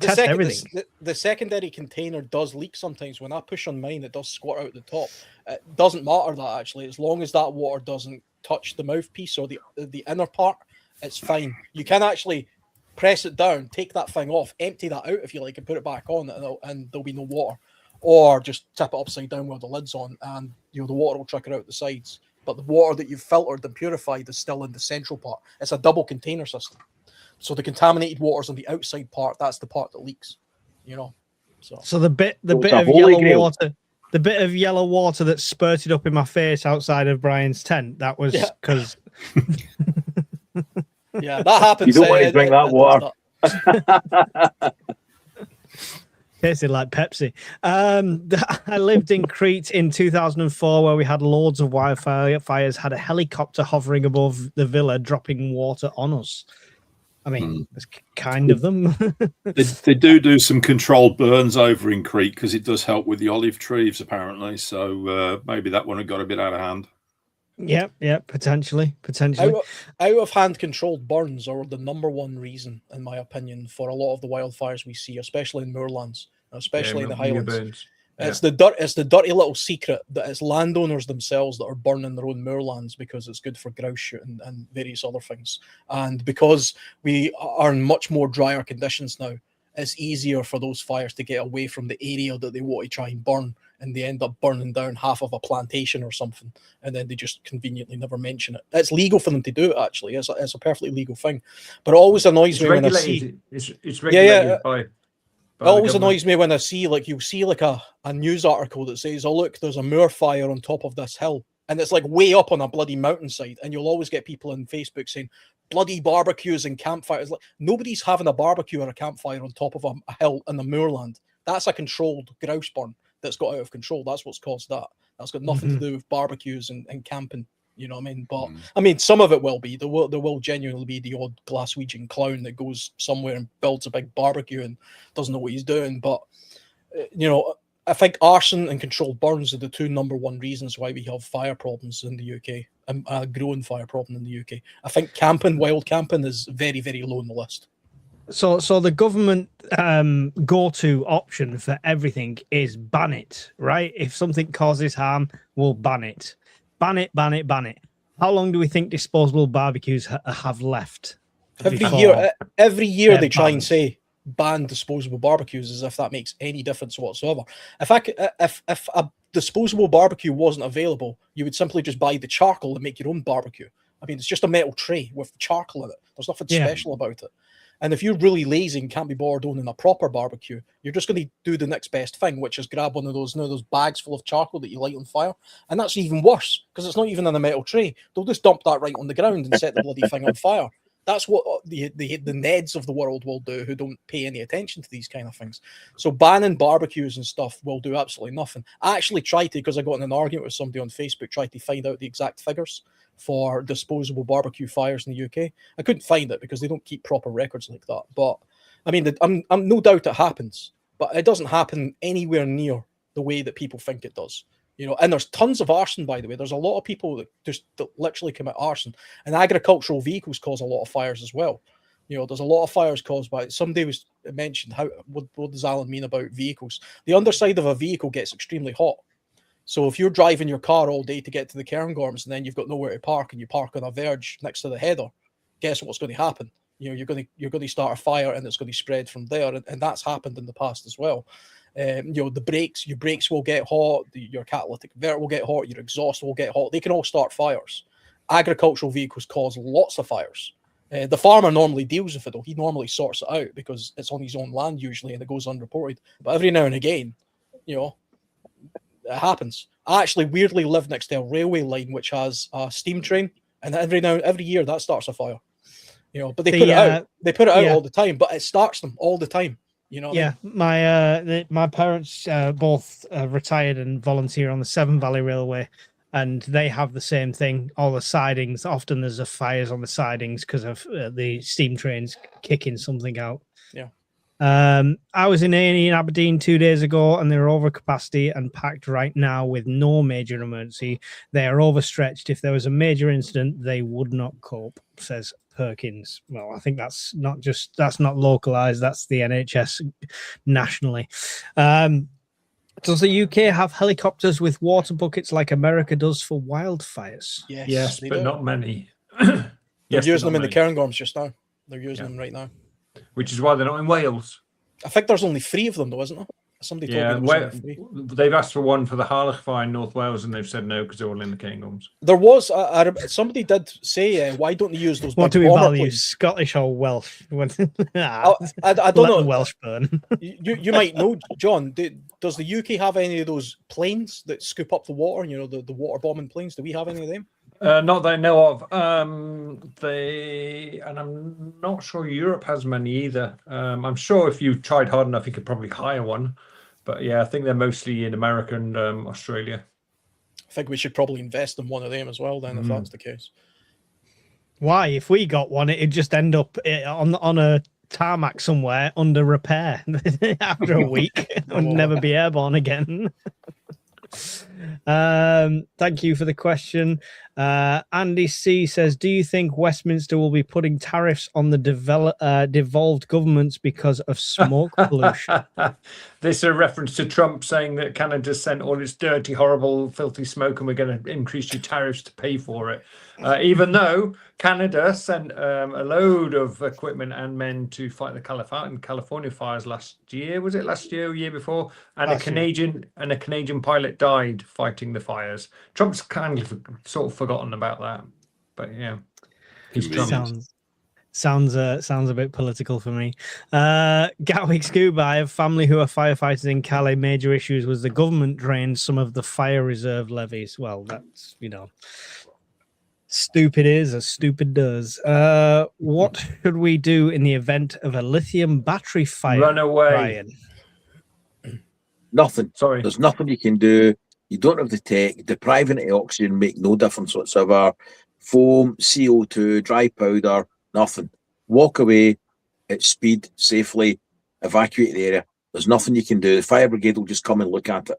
Test everything. The secondary container does leak sometimes. When I push on mine, it does squirt out the top. It doesn't matter that actually, as long as that water doesn't touch the mouthpiece or the inner part, it's fine. You can actually press it down, take that thing off, empty that out if you like, and put it back on, and there'll be no water. Or just tip it upside down with the lid's on, and the water will trickle out the sides. But the water that you've filtered and purified is still in the central part. It's a double container system. So the contaminated water's on the outside part. That's the part that leaks. So the bit of yellow water that spurted up in my face outside of Brian's tent. That was because. Yeah, that happens. You don't want to drink that water. Tasted like Pepsi. I lived in Crete in 2004, where we had loads of wildfires. Had a helicopter hovering above the villa, dropping water on us. I mean, it's kind of them. They do some controlled burns over in Crete because it does help with the olive trees, apparently. So maybe that one had got a bit out of hand. Yeah, potentially. Out of hand controlled burns are the number one reason, in my opinion, for a lot of the wildfires we see, especially in moorlands, especially in the Highlands. It's the dirty little secret that it's landowners themselves that are burning their own moorlands because it's good for grouse shooting and various other things. And because we are in much more drier conditions now, it's easier for those fires to get away from the area that they want to try and burn, and they end up burning down half of a plantation or something, and then they just conveniently never mention it. It's legal for them to do it, actually. It's a perfectly legal thing. But it always annoys me when I see... It's regulated by... It always annoys me when I see, you'll see a news article that says, "Oh, look, there's a moor fire on top of this hill." And it's like way up on a bloody mountainside. And you'll always get people on Facebook saying, bloody barbecues and campfires. Like, nobody's having a barbecue or a campfire on top of a hill in the moorland. That's a controlled grouse burn that's got out of control. That's what's caused that. That's got nothing to do with barbecues and camping. You know what I mean? But I mean, some of it will be. There will genuinely be the odd Glaswegian clown that goes somewhere and builds a big barbecue and doesn't know what he's doing. But I think arson and controlled burns are the two number one reasons why we have fire problems in the UK. A growing fire problem in the UK. I think wild camping is very, very low on the list. So the government go-to option for everything is ban it, right? If something causes harm, we'll ban it. Ban it. How long do we think disposable barbecues have left? Every year they try and say ban disposable barbecues, as if that makes any difference whatsoever. If a disposable barbecue wasn't available, you would simply just buy the charcoal and make your own barbecue. I mean, it's just a metal tray with charcoal in it. There's nothing special about it. And if you're really lazy and can't be bothered owning a proper barbecue, you're just going to do the next best thing, which is grab one of those bags full of charcoal that you light on fire. And that's even worse, because it's not even in a metal tray. They'll just dump that right on the ground and set the bloody thing on fire. That's what the Neds of the world will do, who don't pay any attention to these kind of things. So banning barbecues and stuff will do absolutely nothing. I actually tried to, because I got in an argument with somebody on Facebook, tried to find out the exact figures for disposable barbecue fires in the UK. I couldn't find it because they don't keep proper records like that. But I mean, I'm no doubt it happens, but it doesn't happen anywhere near the way that people think it does. And there's tons of arson, by the way. There's a lot of people that literally commit arson, and agricultural vehicles cause a lot of fires as well. There's a lot of fires caused by. Somebody was mentioned what does Alan mean about vehicles? The underside of a vehicle gets extremely hot. So if you're driving your car all day to get to the Cairngorms and then you've got nowhere to park and you park on a verge next to the header, guess what's going to happen? You're going to start a fire and it's going to spread from there, and that's happened in the past as well. The brakes, your brakes will get hot, your catalytic converter will get hot, your exhaust will get hot. They can all start fires. Agricultural vehicles cause lots of fires. The farmer normally deals with it, though. He normally sorts it out because it's on his own land usually, and it goes unreported. But every now and again, it happens. I actually weirdly live next to a railway line which has a steam train, and every year that starts a fire. But they put it out. They put it out all the time, but it starts them all the time. Yeah, I mean? My parents both retired and volunteer on the Severn Valley Railway, and they have the same thing. All the sidings, often there's fires on the sidings because of the steam trains kicking something out. Yeah. I was in A&E in Aberdeen 2 days ago, and they're over capacity and packed right now with no major emergency. They are overstretched. If there was a major incident, they would not cope, says Perkins. Well, I think that's not localized. That's the NHS nationally. Does the UK have helicopters with water buckets like America does for wildfires? Yes, but not many. They're using them in the Cairngorms just now. They're using them right now. Which is why they're not in Wales. I think there's only 3 of them, though, isn't there? Somebody told me they've asked for one for the Harlech fire in North Wales, and they've said no because they're all in the Cairngorms. There was somebody did say, why don't they use those? What do we value, planes? Scottish or Welsh? I don't know. The Welsh burn. you might know, John. Does the UK have any of those planes that scoop up the water? The water bombing planes. Do we have any of them? Not that I know of. And I'm not sure Europe has many either. I'm sure if you tried hard enough, you could probably hire one. But yeah, I think they're mostly in America and Australia. I think we should probably invest in one of them as well, then, if that's the case. Why? If we got one, it'd just end up on a tarmac somewhere under repair after a week and never be airborne again. Thank you for the question. Andy C says, do you think Westminster will be putting tariffs on the devolved governments because of smoke pollution? This is a reference to Trump saying that Canada sent all its dirty, horrible, filthy smoke and we're going to increase your tariffs to pay for it. Even though Canada sent a load of equipment and men to fight the California fires last year. Was it last year or year before? And a Canadian pilot died fighting the fires. Trump's kind of sort of forgotten about that. But yeah, he's Trump. Sounds a bit political for me. Gatwick Scuba, I have family who are firefighters in Calais. Major issues was the government drained some of the fire reserve levies. Well, that's, stupid is as stupid does. What should we do in the event of a lithium battery fire? Run away. Ryan? Nothing. Sorry. There's nothing you can do. You don't have the tech. Depriving it of oxygen make no difference whatsoever. Foam, CO2, dry powder, nothing. Walk away at speed, safely, evacuate the area. There's nothing you can do. The fire brigade will just come and look at it.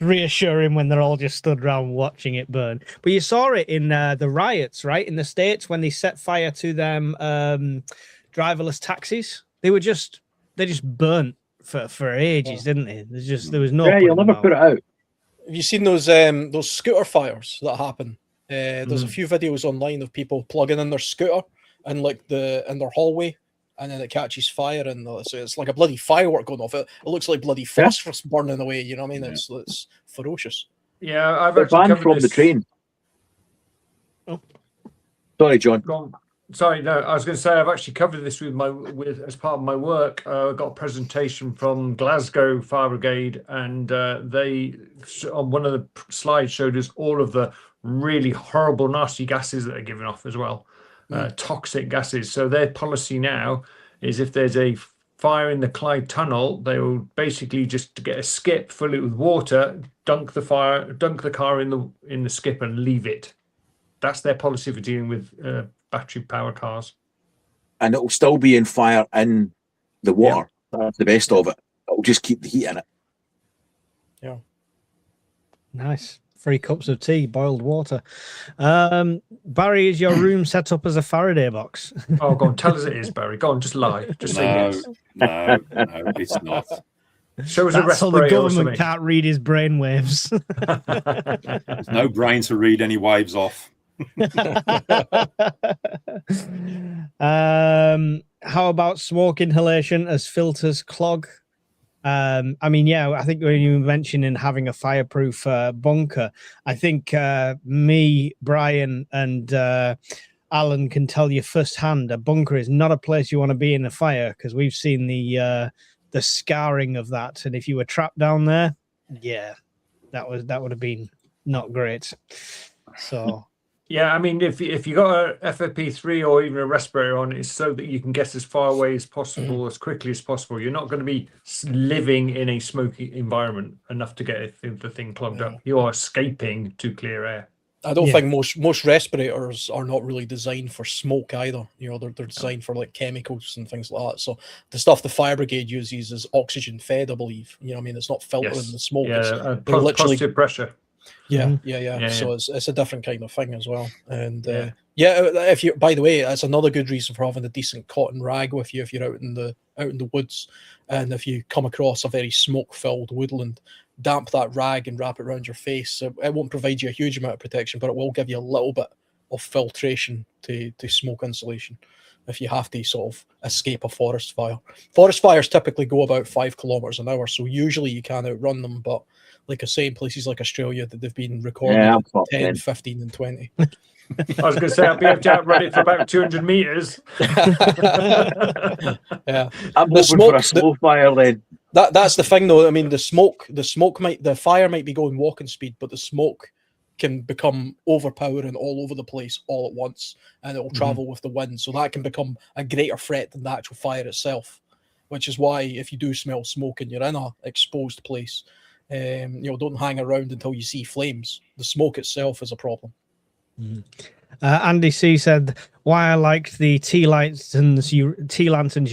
Reassuring when they're all just stood around watching it burn. But you saw it in the riots, right? In the States when they set fire to them driverless taxis. They just burnt for ages, didn't they? There was no. Yeah, you'll never put it out. Have you seen those scooter fires that happen? There's a few videos online of people plugging in their scooter and in their hallway, and then it catches fire, and so it's like a bloody firework going off. It looks like bloody phosphorus burning away. You know what I mean? It's ferocious. Yeah, I've They're actually banned covered from this. the train. Oh. Sorry, John. Sorry, no, I was going to say I've actually covered this as part of my work. I got a presentation from Glasgow Fire Brigade, and they on one of the slides showed us all of the really horrible, nasty gases that are given off as well, toxic gases. So their policy now is if there's a fire in the Clyde Tunnel, they will basically just get a skip, fill it with water, dunk the car in the skip, and leave it. That's their policy for dealing with battery power cars. And it'll still be in fire in the water. Yeah. That's the best of it. It'll just keep the heat in it. Yeah. Nice. 3 cups of tea, boiled water. Barry, is your room set up as a Faraday box? Oh, go on, tell us it is, Barry. Go on, just lie. Just say yes. No, it's not. Show us a That's how the government can't read his brain waves. There's no brain to read any waves off. how about smoke inhalation as filters clog? I mean, yeah, I think when you mentioned having a fireproof bunker, I think me, Brian, and Alan can tell you firsthand a bunker is not a place you want to be in a fire, because we've seen the scarring of that. And if you were trapped down there, yeah, that would have been not great. So. Yeah, I mean, if you got a FFP3 or even a respirator on, it's so that you can get as far away as possible, as quickly as possible. You're not going to be living in a smoky environment enough to get the thing clogged up. You are escaping to clear air. I don't think most respirators are not really designed for smoke either. You know, they're designed for like chemicals and things like that. So the stuff the fire brigade uses is oxygen fed, I believe. You know what I mean? It's not filtering the smoke. Yeah, it's literally positive pressure. Yeah. So it's a different kind of thing as well. And if you, by the way, that's another good reason for having a decent cotton rag with you if you're out in the woods, and if you come across a very smoke-filled woodland, damp that rag and wrap it around your face. It won't provide you a huge amount of protection, but it will give you a little bit of filtration to smoke insulation if you have to sort of escape a forest fire. Forest fires typically go about 5 kilometers an hour, so usually you can outrun them, but like I say, in places like Australia, that they've been recording 10, 15, and 20. I was going to say, I'll be able to outrun it for about 200 meters. Yeah, I'm hoping for a slow fire then. That's the thing, though. I mean, the fire might be going walking speed, but the smoke can become overpowering all over the place all at once, and it will travel with the wind. So that can become a greater threat than the actual fire itself, which is why if you do smell smoke and you're in a exposed place, don't hang around until you see flames. The smoke itself is a problem. Andy C said, why I liked the tea lanterns you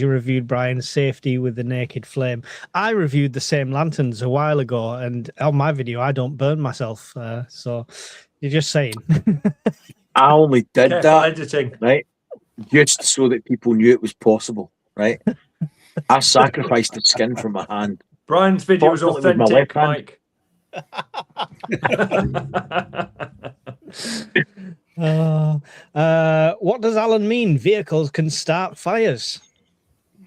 reviewed, Brian, safety with the naked flame. I reviewed the same lanterns a while ago, and on my video I don't burn myself, so you're just saying. I only did that editing, right, just so that people knew it was possible, right? I sacrificed the skin from my hand. Brian's video was authentic, Mike. What does Alan mean? Vehicles can start fires.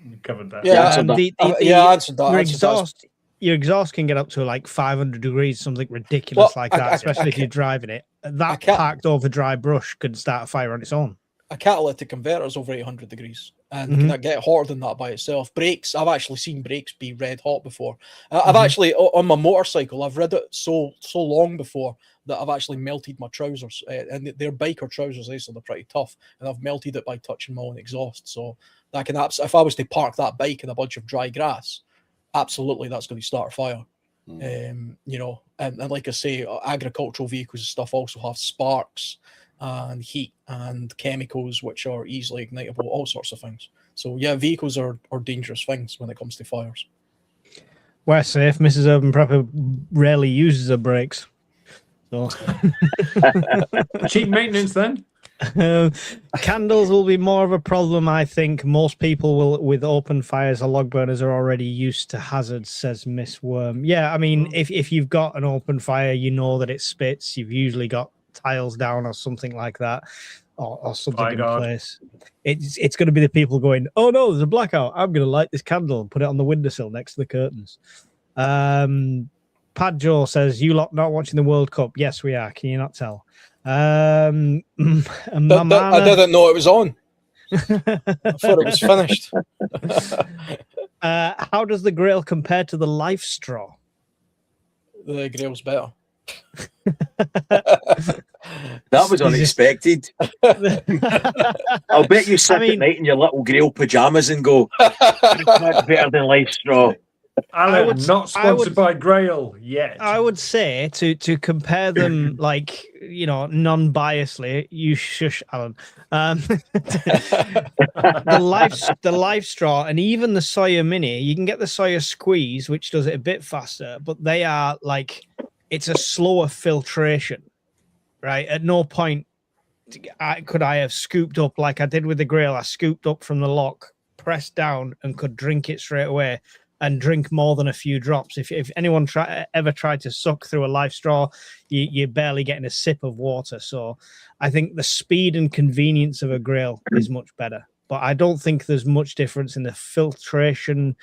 You covered that. Yeah, I answered that. Your exhaust can get up to like 500 degrees, something ridiculous that, especially if you're driving it. That parked over dry brush could start a fire on its own. A catalytic converter is over 800 degrees and can get hotter than that by itself. Brakes, I've actually seen brakes be red hot before. I've actually, on my motorcycle, I've rid it so long before that I've actually melted my trousers. And they're biker trousers, so they're pretty tough. And I've melted it by touching my own exhaust. So that can, if I was to park that bike in a bunch of dry grass, absolutely that's going to start a fire. And like I say, agricultural vehicles and stuff also have sparks and heat and chemicals which are easily ignitable, all sorts of things. So yeah, vehicles are dangerous things when it comes to fires. We're safe. Mrs. Urban Prepper rarely uses her brakes. So cheap maintenance then. Candles will be more of a problem, I think. Most people will, with open fires or log burners, are already used to hazards, says Miss Worm. Yeah, I mean, if you've got an open fire, you know that it spits. You've usually got tiles down or something like that, or something in place. It's going to be the people going, oh no, there's a blackout, I'm going to light this candle and put it on the windowsill next to the curtains. Pad Joe says, you lot not watching the World Cup? Yes, we are. Can you not tell? I didn't know it was on. I thought it was finished. How does the Grail compare to the Life Straw? The Grail's better. That was unexpected. I'll bet you sit at night in your little Grail pajamas and go, that's better than Life Straw. Alan, not sponsored by Grail yet. I would say to compare them, like, non-biasly, you shush, Alan. The Life Straw and even the Sawyer Mini, you can get the Sawyer Squeeze, which does it a bit faster, but they are like, it's a slower filtration, right? At no point could I have scooped up like I did with the Grail. I scooped up from the lock, pressed down, and could drink it straight away. And drink more than a few drops. If anyone ever tried to suck through a Life Straw, you're barely getting a sip of water. So I think the speed and convenience of a Grail is much better. but I don't think there's much difference in the filtration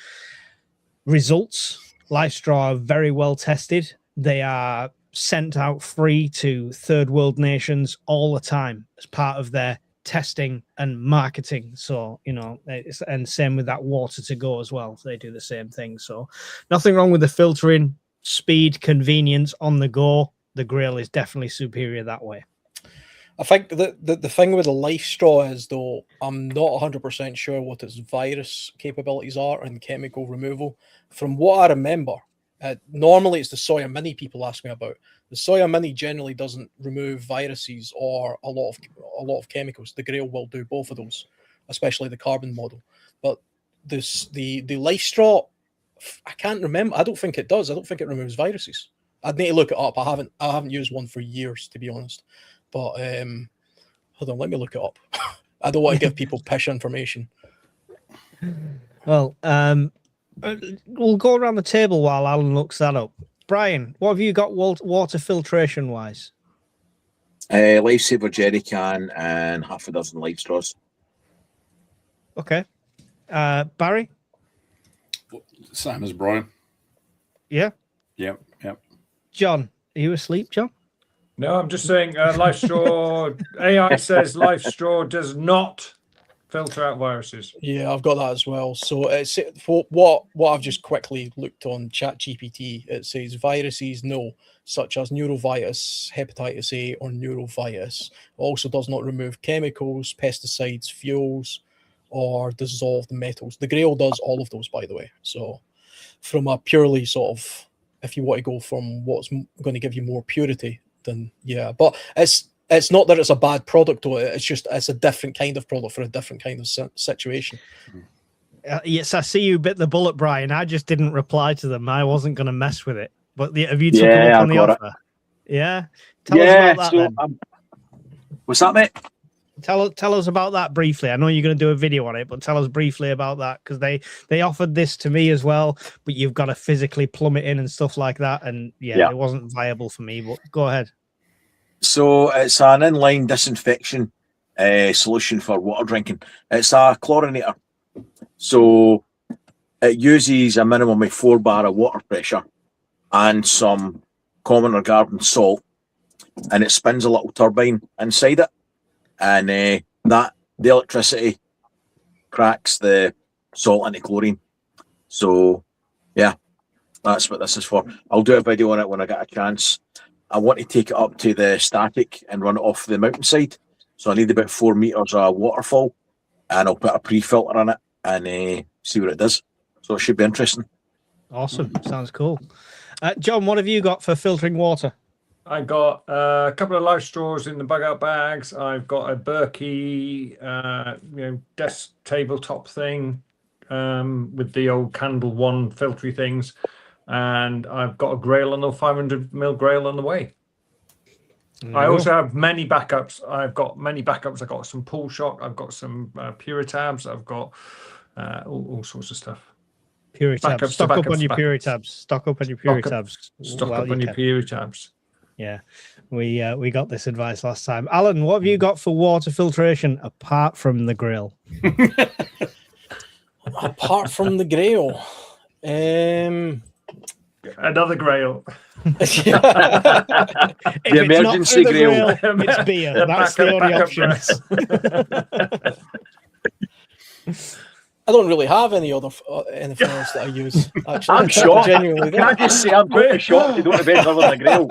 results. Life Straw are very well tested. They are sent out free to third world nations all the time as part of their testing and marketing. So, and same with that water to go as well. They do the same thing. So nothing wrong with the filtering, speed, convenience on the go. The Grail is definitely superior that way. I think the thing with the Life Straw is, though, I'm not 100% sure what its virus capabilities are and chemical removal. From what I remember, normally it's the Soya Mini people ask me about. The Soya Mini generally doesn't remove viruses or a lot of chemicals. The Grail will do both of those, especially the carbon model. But the Life Straw, I can't remember. I don't think it does. I don't think it removes viruses. I'd need to look it up. I haven't used one for years, to be honest. But hold on, let me look it up. I don't want to give people pish information. Well, we'll go around the table while Alan looks that up. Brian, what have you got water filtration wise? Lifesaver jerry can and half a dozen Life Straws. Okay. Barry? Same as Brian. Yeah. Yep. John, are you asleep, John? No, I'm just saying Life Straw, AI says Life Straw does not filter out viruses. Yeah, I've got that as well. So it's for what I've just quickly looked on ChatGPT. It says viruses, no, such as neurovirus, hepatitis A, or neurovirus. Also does not remove chemicals, pesticides, fuels, or dissolved metals. The Grail does all of those, by the way. So from a purely sort of, if you want to go from what's going to give you more purity, then yeah. But it's not that it's a bad product, though. It's just it's a different kind of product for a different kind of situation. Yes, I see you bit the bullet, Brian. I just didn't reply to them. I wasn't going to mess with it. But have you took them up on the offer? Yeah. Tell us about that then. What's that, mate? Tell us about that briefly. I know you're going to do a video on it, but tell us briefly about that, because they offered this to me as well, but you've got to physically plumb it in and stuff like that. And it wasn't viable for me, but go ahead. So it's an inline disinfection solution for water drinking. It's a chlorinator. So it uses a minimum of 4 bar of water pressure and some common or garden salt, and it spins a little turbine inside it. And the electricity cracks the salt into chlorine. So, yeah, that's what this is for. I'll do a video on it when I get a chance. I want to take it up to the static and run it off the mountainside. So I need about 4 meters of waterfall, and I'll put a pre-filter on it and see what it does. So it should be interesting. Awesome. Sounds cool. John, what have you got for filtering water? I got a couple of Life Straws in the bug out bags. I've got a Berkey, desk tabletop thing with the old candle one filtery things, and I've got a Grail on the 500ml Grail on the way. I also have many backups. I've got some Pool Shock. I've got some Puritabs. I've got all sorts of stuff. Puritabs. Stock up on your Puritabs. Stock up on your Puritabs. Stock up on your Puritabs. Yeah, we got this advice last time. Alan, what have you got for water filtration apart from the Grail? Apart from the Grail, another Grail. The emergency Grail. It's beer. That's the only option. I don't really have anything else that I use. Actually, I'm shocked. Genuinely, can I just say I'm totally shocked you don't have anything other than the Grail.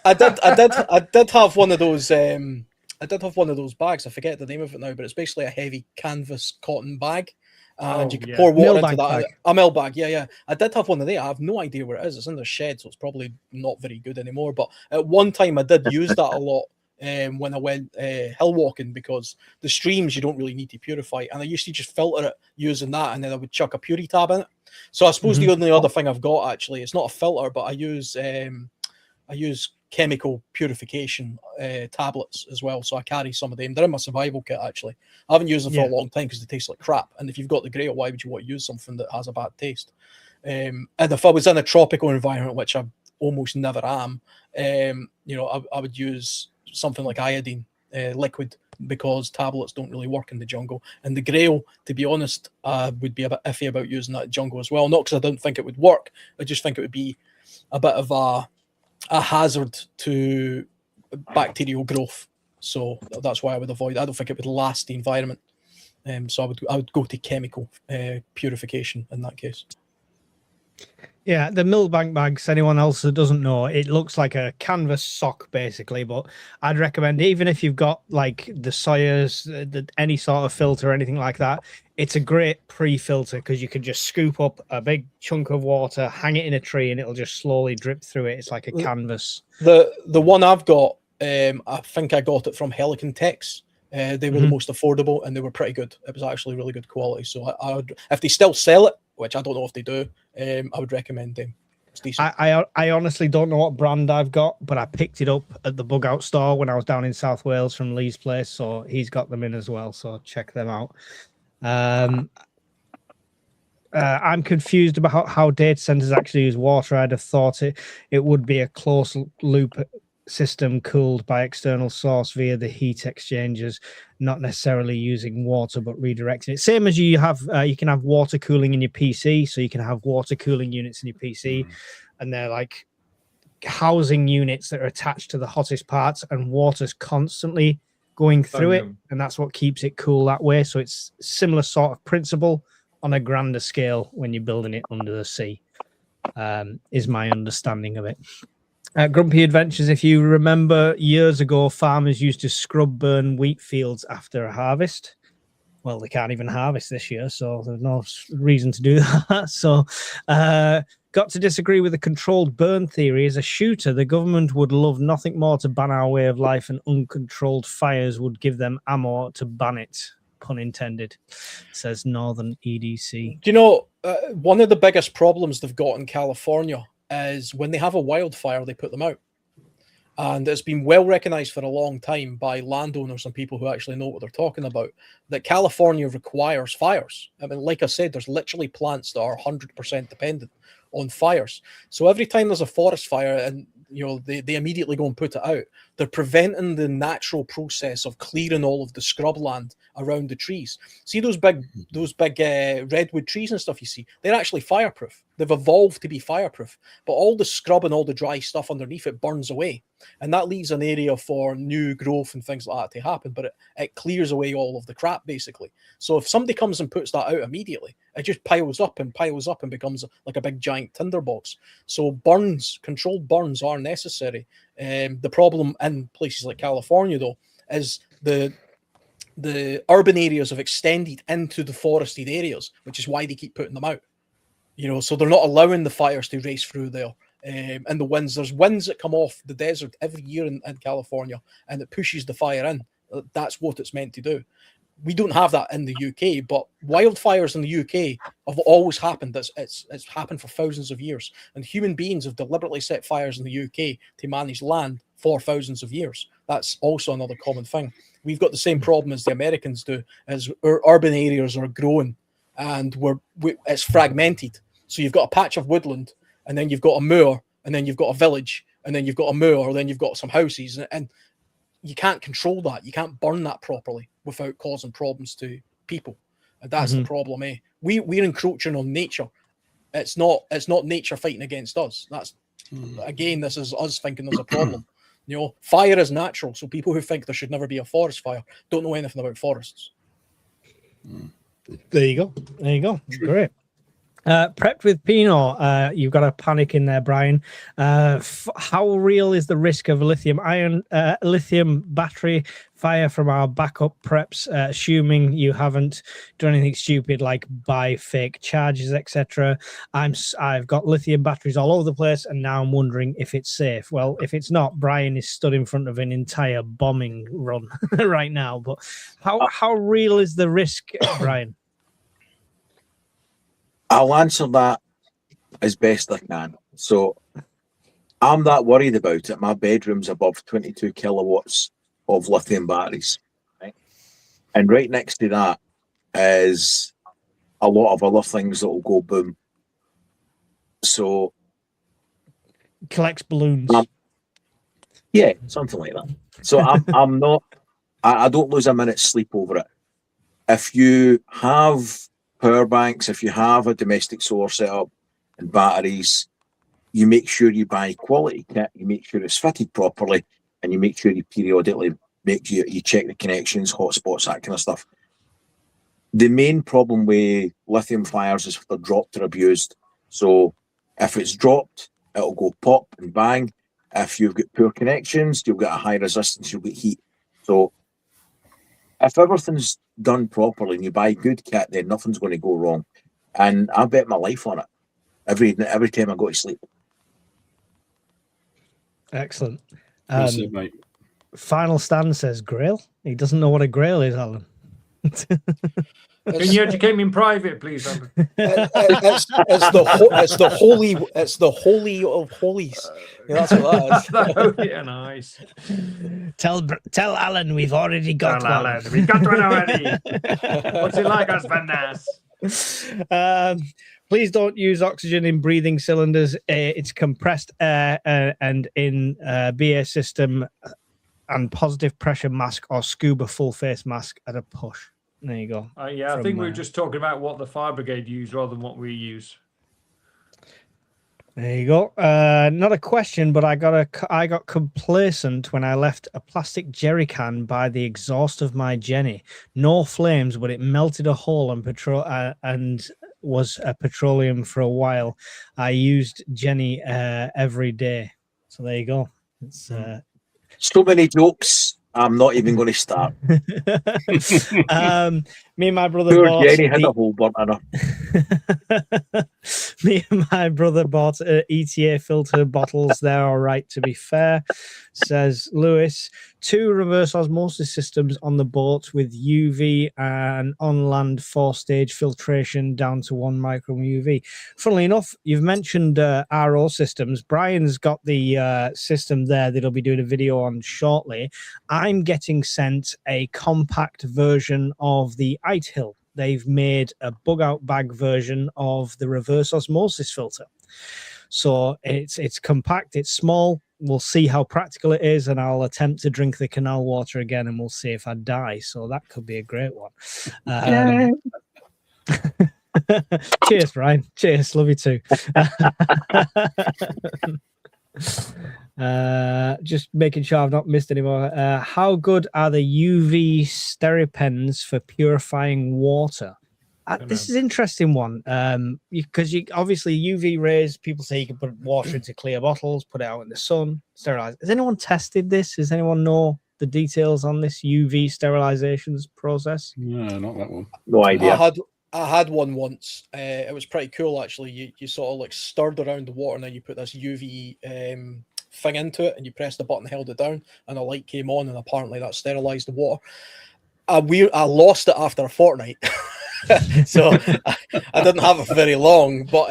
I did have one of those. I did have one of those bags. I forget the name of it now, but it's basically a heavy canvas cotton bag, and you can pour water into that. Bag. A mill bag, yeah. I did have one of them. I have no idea where it is. It's in the shed, so it's probably not very good anymore. But at one time, I did use that a lot. When I went hill walking, because the streams you don't really need to purify, and I used to just filter it using that, and then I would chuck a Puritab in it. So I suppose the only other thing I've got, actually, it's not a filter, but I use chemical purification tablets as well. So I carry some of them. They're in my survival kit, actually. I haven't used them for a long time because they taste like crap, and if you've got the Grail, why would you want to use something that has a bad taste? And if I was in a tropical environment, which I almost never am, I would use something like iodine liquid because tablets don't really work in the jungle. And the Grail, to be honest, would be a bit iffy about using that in jungle as well. Not because I don't think it would work, I just think it would be a bit of a hazard to bacterial growth. So that's why I would avoid it. I don't think it would last the environment. So I would go to chemical purification in that case. Yeah, the Millbank bags, anyone else that doesn't know, it looks like a canvas sock basically, but I'd recommend, even if you've got like the Sawyers, any sort of filter or anything like that, it's a great pre-filter because you can just scoop up a big chunk of water, hang it in a tree, and it'll just slowly drip through it. It's like a canvas. The one I've got, I think I got it from Helicon Tex. They were the most affordable, and they were pretty good. It was actually really good quality. So I would, if they still sell it, which I don't know if they do, I would recommend them. It's decent. I honestly don't know what brand I've got, but I picked it up at the Bug Out store when I was down in South Wales from Lee's place, so he's got them in as well. So check them out. I'm confused about how data centers actually use water. I'd have thought it would be a closed loop system cooled by external source via the heat exchangers, not necessarily using water but redirecting it. Same as you have, you can have water cooling in your PC, so you can have water cooling units in your PC, and they're like housing units that are attached to the hottest parts, and water's constantly going through it, and that's what keeps it cool that way. So it's similar sort of principle on a grander scale when you're building it under the sea, is my understanding of it. Grumpy Adventures, if you remember, years ago, farmers used to scrub burn wheat fields after a harvest. Well, they can't even harvest this year, so there's no reason to do that. So, got to disagree with the controlled burn theory. As a shooter, the government would love nothing more to ban our way of life, and uncontrolled fires would give them ammo to ban it. Pun intended, says Northern EDC. Do you know, one of the biggest problems they've got in California is when they have a wildfire, they put them out. And it's been well recognized for a long time by landowners and people who actually know what they're talking about, that California requires fires. I mean, like I said, there's literally plants that are 100% dependent on fires. So every time there's a forest fire and they immediately go and put it out, they're preventing the natural process of clearing all of the scrubland around the trees. See those big redwood trees and stuff you see? They're actually fireproof. They've evolved to be fireproof, but all the scrub and all the dry stuff underneath it burns away, and that leaves an area for new growth and things like that to happen, but it clears away all of the crap basically. So if somebody comes and puts that out immediately, it just piles up and becomes like a big giant tinderbox. So controlled burns are necessary. The problem in places like California, though, is the urban areas have extended into the forested areas, which is why they keep putting them out. So they're not allowing the fires to race through there. And the winds, there's winds that come off the desert every year in California, and it pushes the fire in. That's what it's meant to do. We don't have that in the UK, but wildfires in the UK have always happened. It's happened for thousands of years, and human beings have deliberately set fires in the UK to manage land for thousands of years. That's also another common thing. We've got the same problem as the Americans do, as our urban areas are growing, and it's fragmented. So you've got a patch of woodland, and then you've got a moor, and then you've got a village, and then you've got a moor, and then you've got some houses, and you can't control that. You can't burn that properly without causing problems to people. And that's the problem, eh? We're encroaching on nature. It's not nature fighting against us. That's again, this is us thinking there's a problem. Fire is natural, so people who think there should never be a forest fire don't know anything about forests. There you go. Great. Prepped with Pinot, you've got a panic in there, Brian. How real is the risk of lithium battery fire from our backup preps, assuming you haven't done anything stupid like buy fake charges, etc.? I've got lithium batteries all over the place, and now I'm wondering if it's safe. Well, if it's not, Brian is stood in front of an entire bombing run right now. But how real is the risk, Brian? I'll answer that as best I can. So I'm not worried about it. My bedroom's above 22 kilowatts of lithium batteries. Right? And right next to that is a lot of other things that will go boom. So collects balloons. Yeah, something like that. So I'm I don't lose a minute's sleep over it. If you have power banks, if you have a domestic solar setup and batteries, you make sure you buy quality kit, you make sure it's fitted properly, and you make sure you periodically you check the connections, hotspots, that kind of stuff. The main problem with lithium fires is if they're dropped or abused. So if it's dropped, it'll go pop and bang. If you've got poor connections, you'll get a high resistance, you'll get heat. So if everything's done properly and you buy good kit, then nothing's going to go wrong. And I bet my life on it every time I go to sleep. Excellent. That's it, mate. Final stand says grail. He doesn't know what a grail is, Alan. Can you educate me in private, please, Alan? It's the holy of holies. Yeah, that's what that is. Yeah, nice. Tell Alan we've already got Tell one. Alan, we've got one already. What's it like, us Vandas? Please don't use oxygen in breathing cylinders. It's compressed air and in BA system and positive pressure mask or scuba full face mask at a push. There you go. Yeah, I think we were just talking about what the fire brigade use rather than what we use. There you go. Not a question, but I got complacent when I left a plastic jerry can by the exhaust of my Jenny. No flames, but it melted a hole and was a petroleum for a while. I used Jenny every day. So there you go. It's so many jokes. I'm not even going to start. Me and my brother Poor Jenny had a whole burnt in her. Me and my brother bought ETA filter bottles. They're all right, to be fair, says Lewis. 2 reverse osmosis systems on the boat with UV and on land 4-stage filtration down to 1 micron UV. Funnily enough, you've mentioned RO systems. Brian's got the system there that he'll be doing a video on shortly. I'm getting sent a compact version of the Hill. They've made a bug out bag version of the reverse osmosis filter. So it's compact, it's small. We'll see how practical it is, and I'll attempt to drink the canal water again, and we'll see if I die. So that could be a great one. Cheers, Brian. Cheers. Love you too. Just making sure I've not missed any more. How good are the UV SteriPens for purifying water? This is an interesting one, because you obviously UV rays, people say you can put water into clear bottles, put it out in the sun, sterilize. Has anyone tested this? Does anyone know the details on this UV sterilizations process? No, not that one. No idea. I had one once. It was pretty cool, actually. You sort of like stirred around the water, and then you put this UV thing into it, and you pressed the button, held it down, and a light came on, and apparently that sterilized the water. I lost it after a fortnight. So I didn't have it very long, but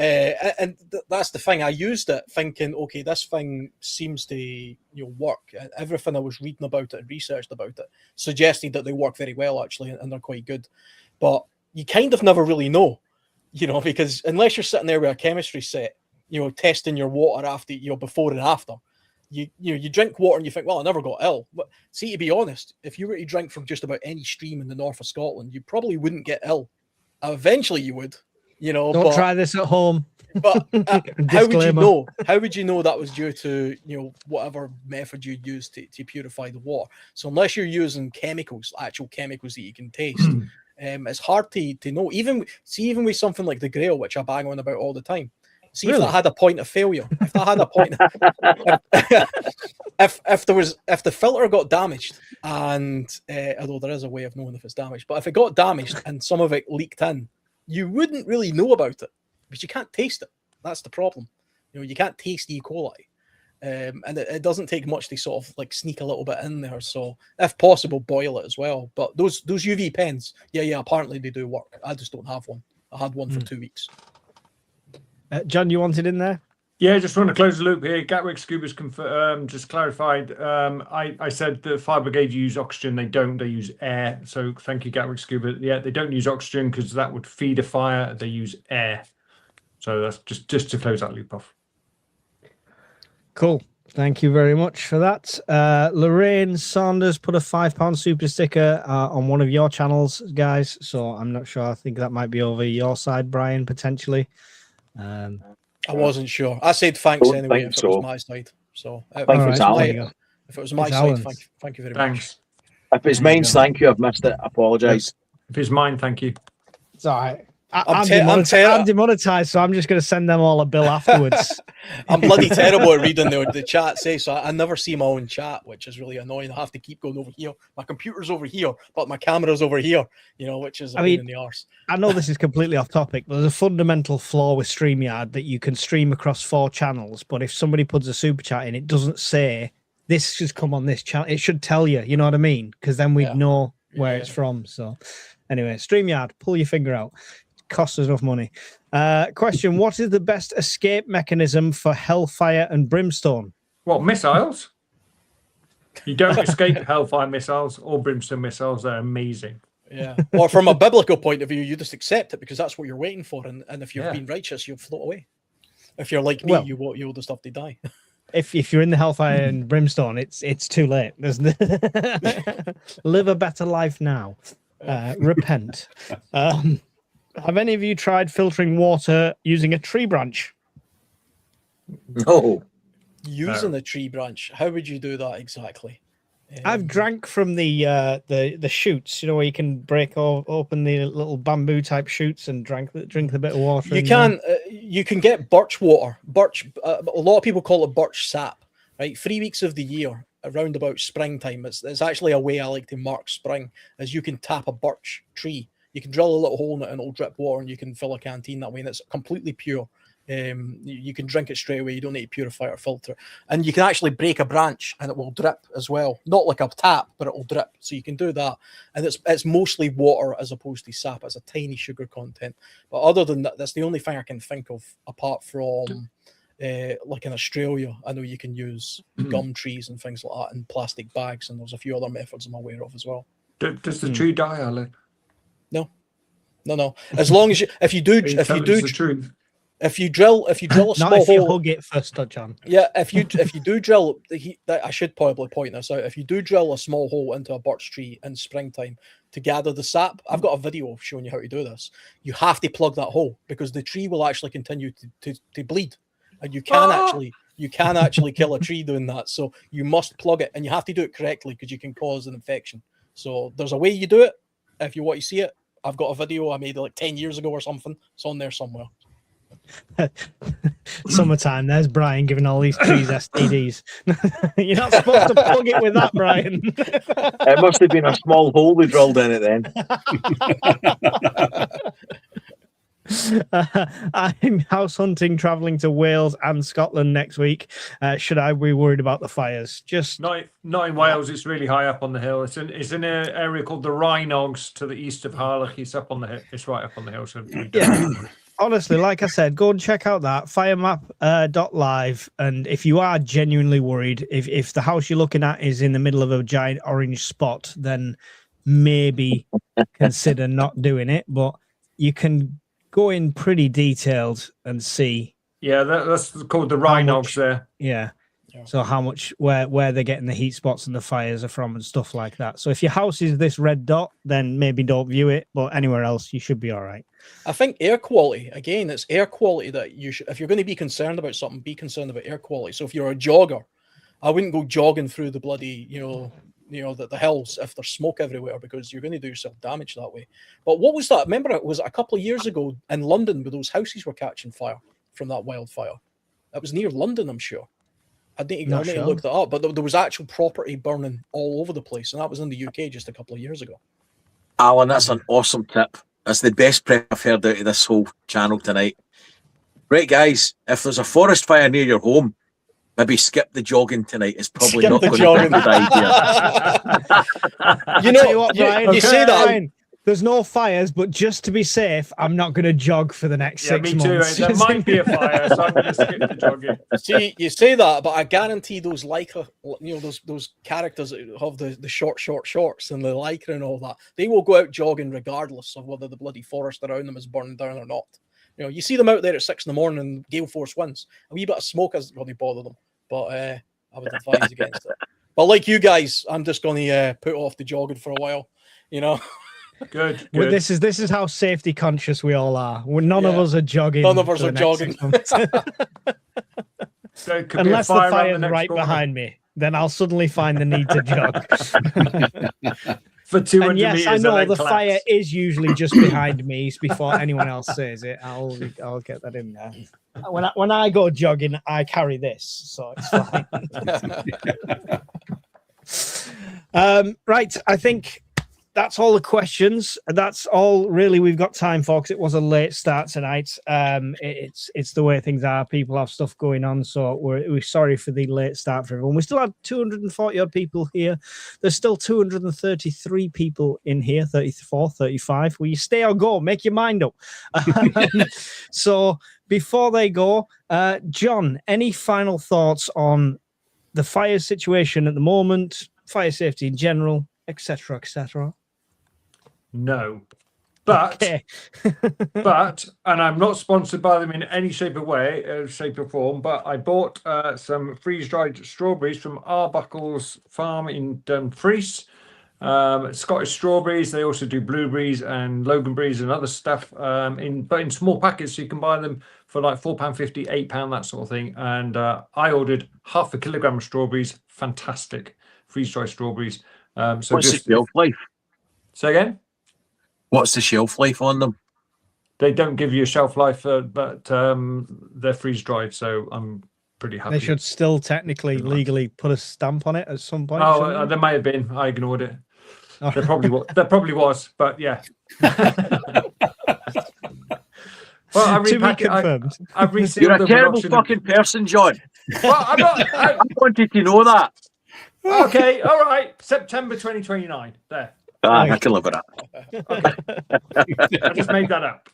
that's the thing. I used it thinking, okay, this thing seems to work. Everything I was reading about it and researched about it suggested that they work very well, actually, and they're quite good. But you kind of never really know, because unless you're sitting there with a chemistry set, testing your water after, before and after, you drink water and you think, well, I never got ill. But see, to be honest, if you were to drink from just about any stream in the north of Scotland, you probably wouldn't get ill. Eventually you would, Don't try this at home. But how would you know? How would you know that was due to whatever method you used to purify the water? So unless you're using chemicals, actual chemicals that you can taste, it's hard to know. Even with something like the Grail, which I bang on about all the time. See if that had a point of failure. If that had a point, if the filter got damaged, and although there is a way of knowing if it's damaged, but if it got damaged and some of it leaked in, you wouldn't really know about it because you can't taste it. That's the problem. You can't taste E. coli, and it doesn't take much to sort of like sneak a little bit in there. So if possible, boil it as well. But those UV pens, yeah, apparently they do work. I just don't have one. I had one for 2 weeks. John, you wanted in there? Yeah, just want to close the loop here. Gatwick Scuba's just clarified. I said the fire brigade use oxygen. They don't. They use air. So thank you, Gatwick Scuba. Yeah, they don't use oxygen because that would feed a fire. They use air. So that's just to close that loop off. Cool. Thank you very much for that. Lorraine Saunders put a £5 super sticker on one of your channels, guys. So I'm not sure. I think that might be over your side, Brian, potentially. I wasn't sure. I said thanks Don't anyway think if it was so. my side. So I think it's Alan. if it was my It's side, Alan's. thank you very Thanks. If it's There you mine, go. thank you. I've missed it. I apologise. If it's mine, thank you. It's all right. I'm I'm demonetized, so I'm just going to send them all a bill afterwards. I'm bloody terrible at reading the chat say, so I never see my own chat, which is really annoying. I have to keep going over here. My computer's over here, but my camera's over here, which is a pain in the arse. I know this is completely off topic, but there's a fundamental flaw with StreamYard that you can stream across 4 channels, but if somebody puts a super chat in, it doesn't say this should come on this channel. It should tell you, you know what I mean? Because then we'd know where it's from. So anyway, StreamYard, pull your finger out. Costs us enough money. Question: what is the best escape mechanism for hellfire and brimstone? What, missiles? You don't escape hellfire missiles or brimstone missiles. They're amazing. Yeah. Or from a biblical point of view, you just accept it because that's what you're waiting for. And if you've been righteous, you'll float away. If you're like me, you'll just have to die. If you're in the hellfire and brimstone, it's too late. Live a better life now. Repent. Have any of you tried filtering water using a tree branch? No. Using a tree branch, how would you do that exactly? I've drank from the shoots, where you can break open the little bamboo type shoots and drink the bit of water. You can get birch water. Birch. A lot of people call it birch sap. Right, 3 weeks of the year, around about springtime. It's actually a way I like to mark spring, as you can tap a birch tree. You can drill a little hole in it and it'll drip water, and you can fill a canteen that way, and it's completely pure. You can drink it straight away. You don't need to purify or filter it. And you can actually break a branch and it will drip as well. Not like a tap, but it will drip. So you can do that. And it's mostly water as opposed to sap. It's a tiny sugar content. But other than that, that's the only thing I can think of apart from like in Australia. I know you can use gum trees and things like that in plastic bags. And there's a few other methods I'm aware of as well. Does the tree die, Alan? No. As long as if you drill a small hole, hug it first, John. Yeah, if you do drill, I should probably point this out. If you do drill a small hole into a birch tree in springtime to gather the sap, I've got a video showing you how to do this. You have to plug that hole because the tree will actually continue to bleed, and you can actually kill a tree doing that. So you must plug it, and you have to do it correctly because you can cause an infection. So there's a way you do it. If you want to see it, I've got a video I made like 10 years ago or something. It's on there somewhere. Summertime, there's Brian giving all these trees STDs. You're not supposed to plug it with that, Brian. It must have been a small hole we drilled in it then. I'm house hunting, traveling to Wales and Scotland next week. Should I be worried about the fires? Just not in Wales. It's really high up on the hill. It's in an area called the Rhinogs to the east of Harlech. It's up on the hill. It's right up on the hill. So honestly, like I said, go and check out that firemap.live. And if you are genuinely worried, if the house you're looking at is in the middle of a giant orange spot, then maybe consider not doing it. But you can go in pretty detailed and see. Yeah, that's called the Rhinogs there. Yeah. So how much, where they're getting the heat spots and the fires are from and stuff like that. So if your house is this red dot, then maybe don't view it. But anywhere else, you should be all right. I think air quality, again, it's air quality that you should, if you're going to be concerned about something, be concerned about air quality. So if you're a jogger, I wouldn't go jogging through the bloody, the hills if there's smoke everywhere, because you're going to do yourself damage that way. But what was that? Remember, it was a couple of years ago in London where those houses were catching fire from that wildfire. It was near London, I'm sure. I need to look that up, but there was actual property burning all over the place, and that was in the UK just a couple of years ago. Alan, that's an awesome tip. That's the best prep I've heard out of this whole channel tonight. Right, guys, if there's a forest fire near your home, maybe skip the jogging tonight. It's probably not going to be a good idea. You say that. Brian, there's no fires, but just to be safe, I'm not going to jog for the next 6 months. There might be a fire, so I'm going to skip the jogging. See, you say that, but I guarantee those lycra, those characters that have the short shorts and the lycra and all that, they will go out jogging regardless of whether the bloody forest around them is burning down or not. You see them out there at 6 in the morning and gale force winds. A wee bit of smoke isn't going to bother them. But I would advise against it. But like you guys, I'm just going to put off the jogging for a while. You know. Good. Well, Good. this is how safety conscious we all are. None of Yeah. us are jogging. None of us for are the next jogging. 6 months. There could be a Unless the fire around fire's next right corner behind me, then I'll suddenly find the need to jog. for 200 And yes, meters. I know and the then fire collapse. is usually just behind me before anyone else says it. I'll get that in there. When I go jogging, I carry this, so it's fine. Right, I think that's all the questions. That's all really we've got time for, because it was a late start tonight. It's the way things are. People have stuff going on, so we're sorry for the late start for everyone. We still had 240 odd people here. There's still 233 people in here, 34, 35. Will you stay or go? Make your mind up. So before they go, John, any final thoughts on the fire situation at the moment, fire safety in general, etc., etc.? No. But, Okay. and I'm not sponsored by them in any shape or form, but I bought some freeze-dried strawberries from Arbuckle's farm in Dumfries. Scottish strawberries. They also do blueberries and loganberries and other stuff but in small packets, so you can buy them for like £4.50, £8, that sort of thing. And I ordered 0.5 kilogram of strawberries. Fantastic freeze-dried strawberries. So What's the shelf life? Say again? What's the shelf life on them? They don't give you a shelf life, but they're freeze-dried, so I'm pretty happy. They should still technically, legally put a stamp on it at some point. Oh, there might have been. I ignored it. There probably was, but yeah. Well, I To be confirmed. I've resealed You're a them terrible with fucking person, John. Well, I'm not. I wanted to know that. Okay, all right. September 2029. There. I can live with that. I just made that up.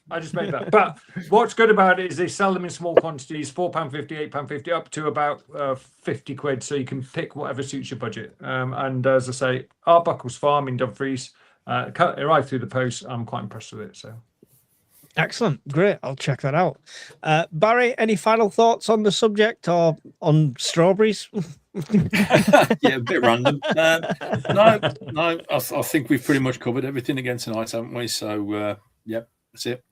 But what's good about it is they sell them in small quantities, £4.50, £8.50, up to about 50 quid. So you can pick whatever suits your budget. And as I say, Arbuckle's farm in Dumfries, arrived through the post. I'm quite impressed with it. So. Excellent. Great. I'll check that out. Barry, any final thoughts on the subject or on strawberries? Yeah, a bit random. No, I think we've pretty much covered everything again tonight, haven't we? So, yeah, that's it.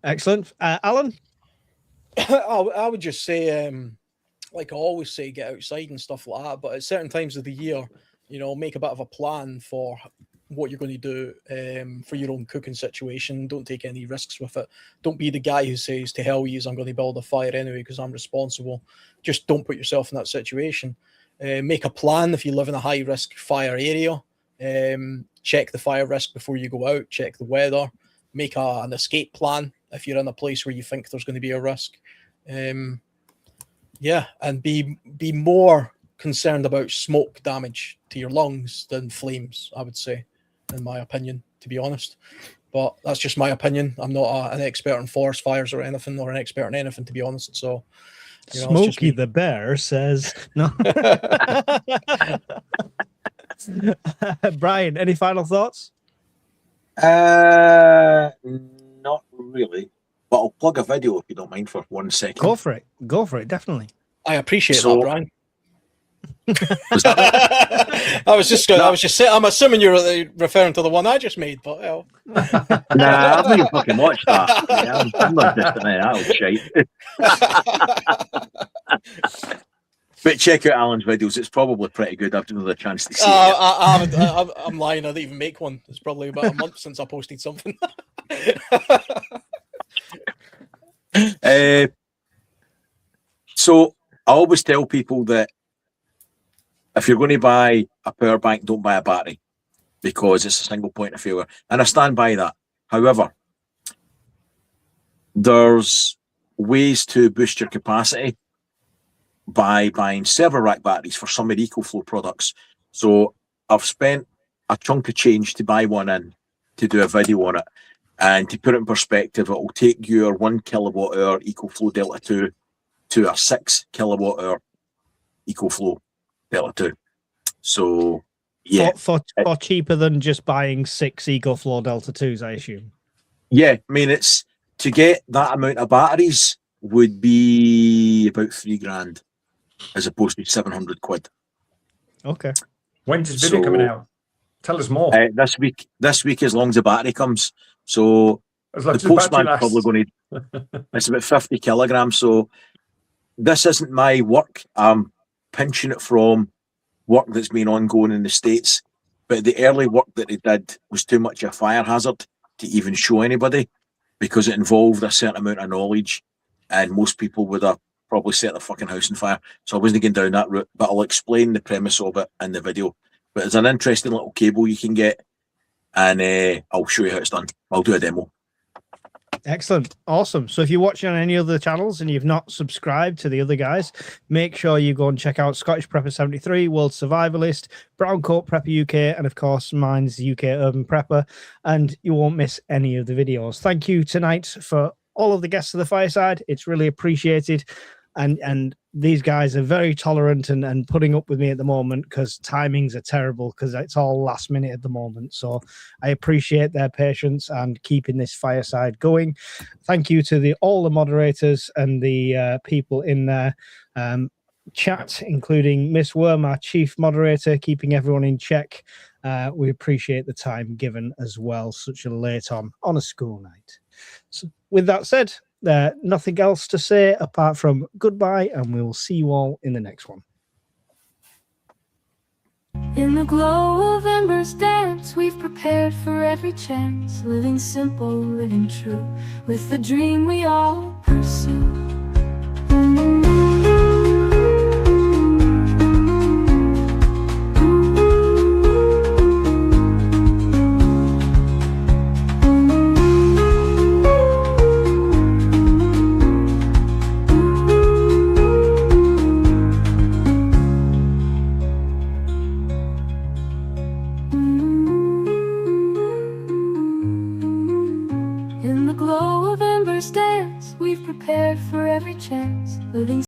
Excellent. Alan? I would just say, like I always say, get outside and stuff like that. But at certain times of the year, make a bit of a plan for what you're going to do for your own cooking situation. Don't take any risks with it. Don't be the guy who says, to hell with you, I'm going to build a fire anyway because I'm responsible. Just don't put yourself in that situation. Make a plan if you live in a high risk fire area. Check the fire risk before you go out. Check the weather. Make an escape plan if you're in a place where you think there's going to be a risk. And be more concerned about smoke damage to your lungs than flames, I would say, in my opinion, to be honest. But that's just my opinion. I'm not an expert on forest fires or anything, or an expert on anything, to be honest. So, Smokey the Bear says no. Brian, any final thoughts? Not really. But I'll plug a video if you don't mind for 1 second. Go for it. Definitely. I appreciate that, Brian. I'm assuming you're referring to the one I just made, but hell. Nah, I've not even fucking watched that. Yeah, I'm not just in that shite. But check out Alan's videos. It's probably pretty good. I've had a chance to see it. I'm lying. I didn't even make one. It's probably about a month since I posted something. So I always tell people that if you're going to buy a power bank, don't buy a battery because it's a single point of failure. And I stand by that. However, there's ways to boost your capacity by buying server rack batteries for some of the EcoFlow products. So I've spent a chunk of change to buy one in to do a video on it. And to put it in perspective, it will take your 1 kilowatt hour EcoFlow Delta 2 to a 6 kilowatt hour EcoFlow Delta 2. So, yeah. For cheaper than just buying 6 EcoFlow Delta 2s, I assume. Yeah, I mean, it's to get that amount of batteries would be about $3,000. as opposed to 700 quid. Okay. When's this video coming out? Tell us more. This week, as long as the battery comes. So As long the as the battery postman's lasts. probably going to. It's about 50 kilograms. So this isn't my work. I'm pinching it from work that's been ongoing in the States. But the early work that they did was too much a fire hazard to even show anybody, because it involved a certain amount of knowledge, and most people would have probably set their fucking house on fire. So I wasn't going down that route, but I'll explain the premise of it in the video. But it's an interesting little cable you can get, and I'll show you how it's done. I'll do a demo. Excellent. Awesome. So if you're watching on any other channels and you've not subscribed to the other guys, make sure you go and check out Scottish Prepper 73, World Survivalist, Brown Coat Prepper UK, and of course mine's UK Urban Prepper, and you won't miss any of the videos. Thank you tonight for all of the guests of the Fireside. It's really appreciated. And these guys are very tolerant and putting up with me at the moment, because timings are terrible, because it's all last minute at the moment. So I appreciate their patience and keeping this Fireside going. Thank you to all the moderators and the people in their chat, including Miss Worm, our chief moderator, keeping everyone in check. We appreciate the time given as well, such a late on a school night. So with that said, nothing else to say apart from goodbye, and we will see you all in the next one. In the glow of embers dance, we've prepared for every chance, living simple, living true, with the dream we all pursue. In the glow of embers dance, we've prepared for every chance, living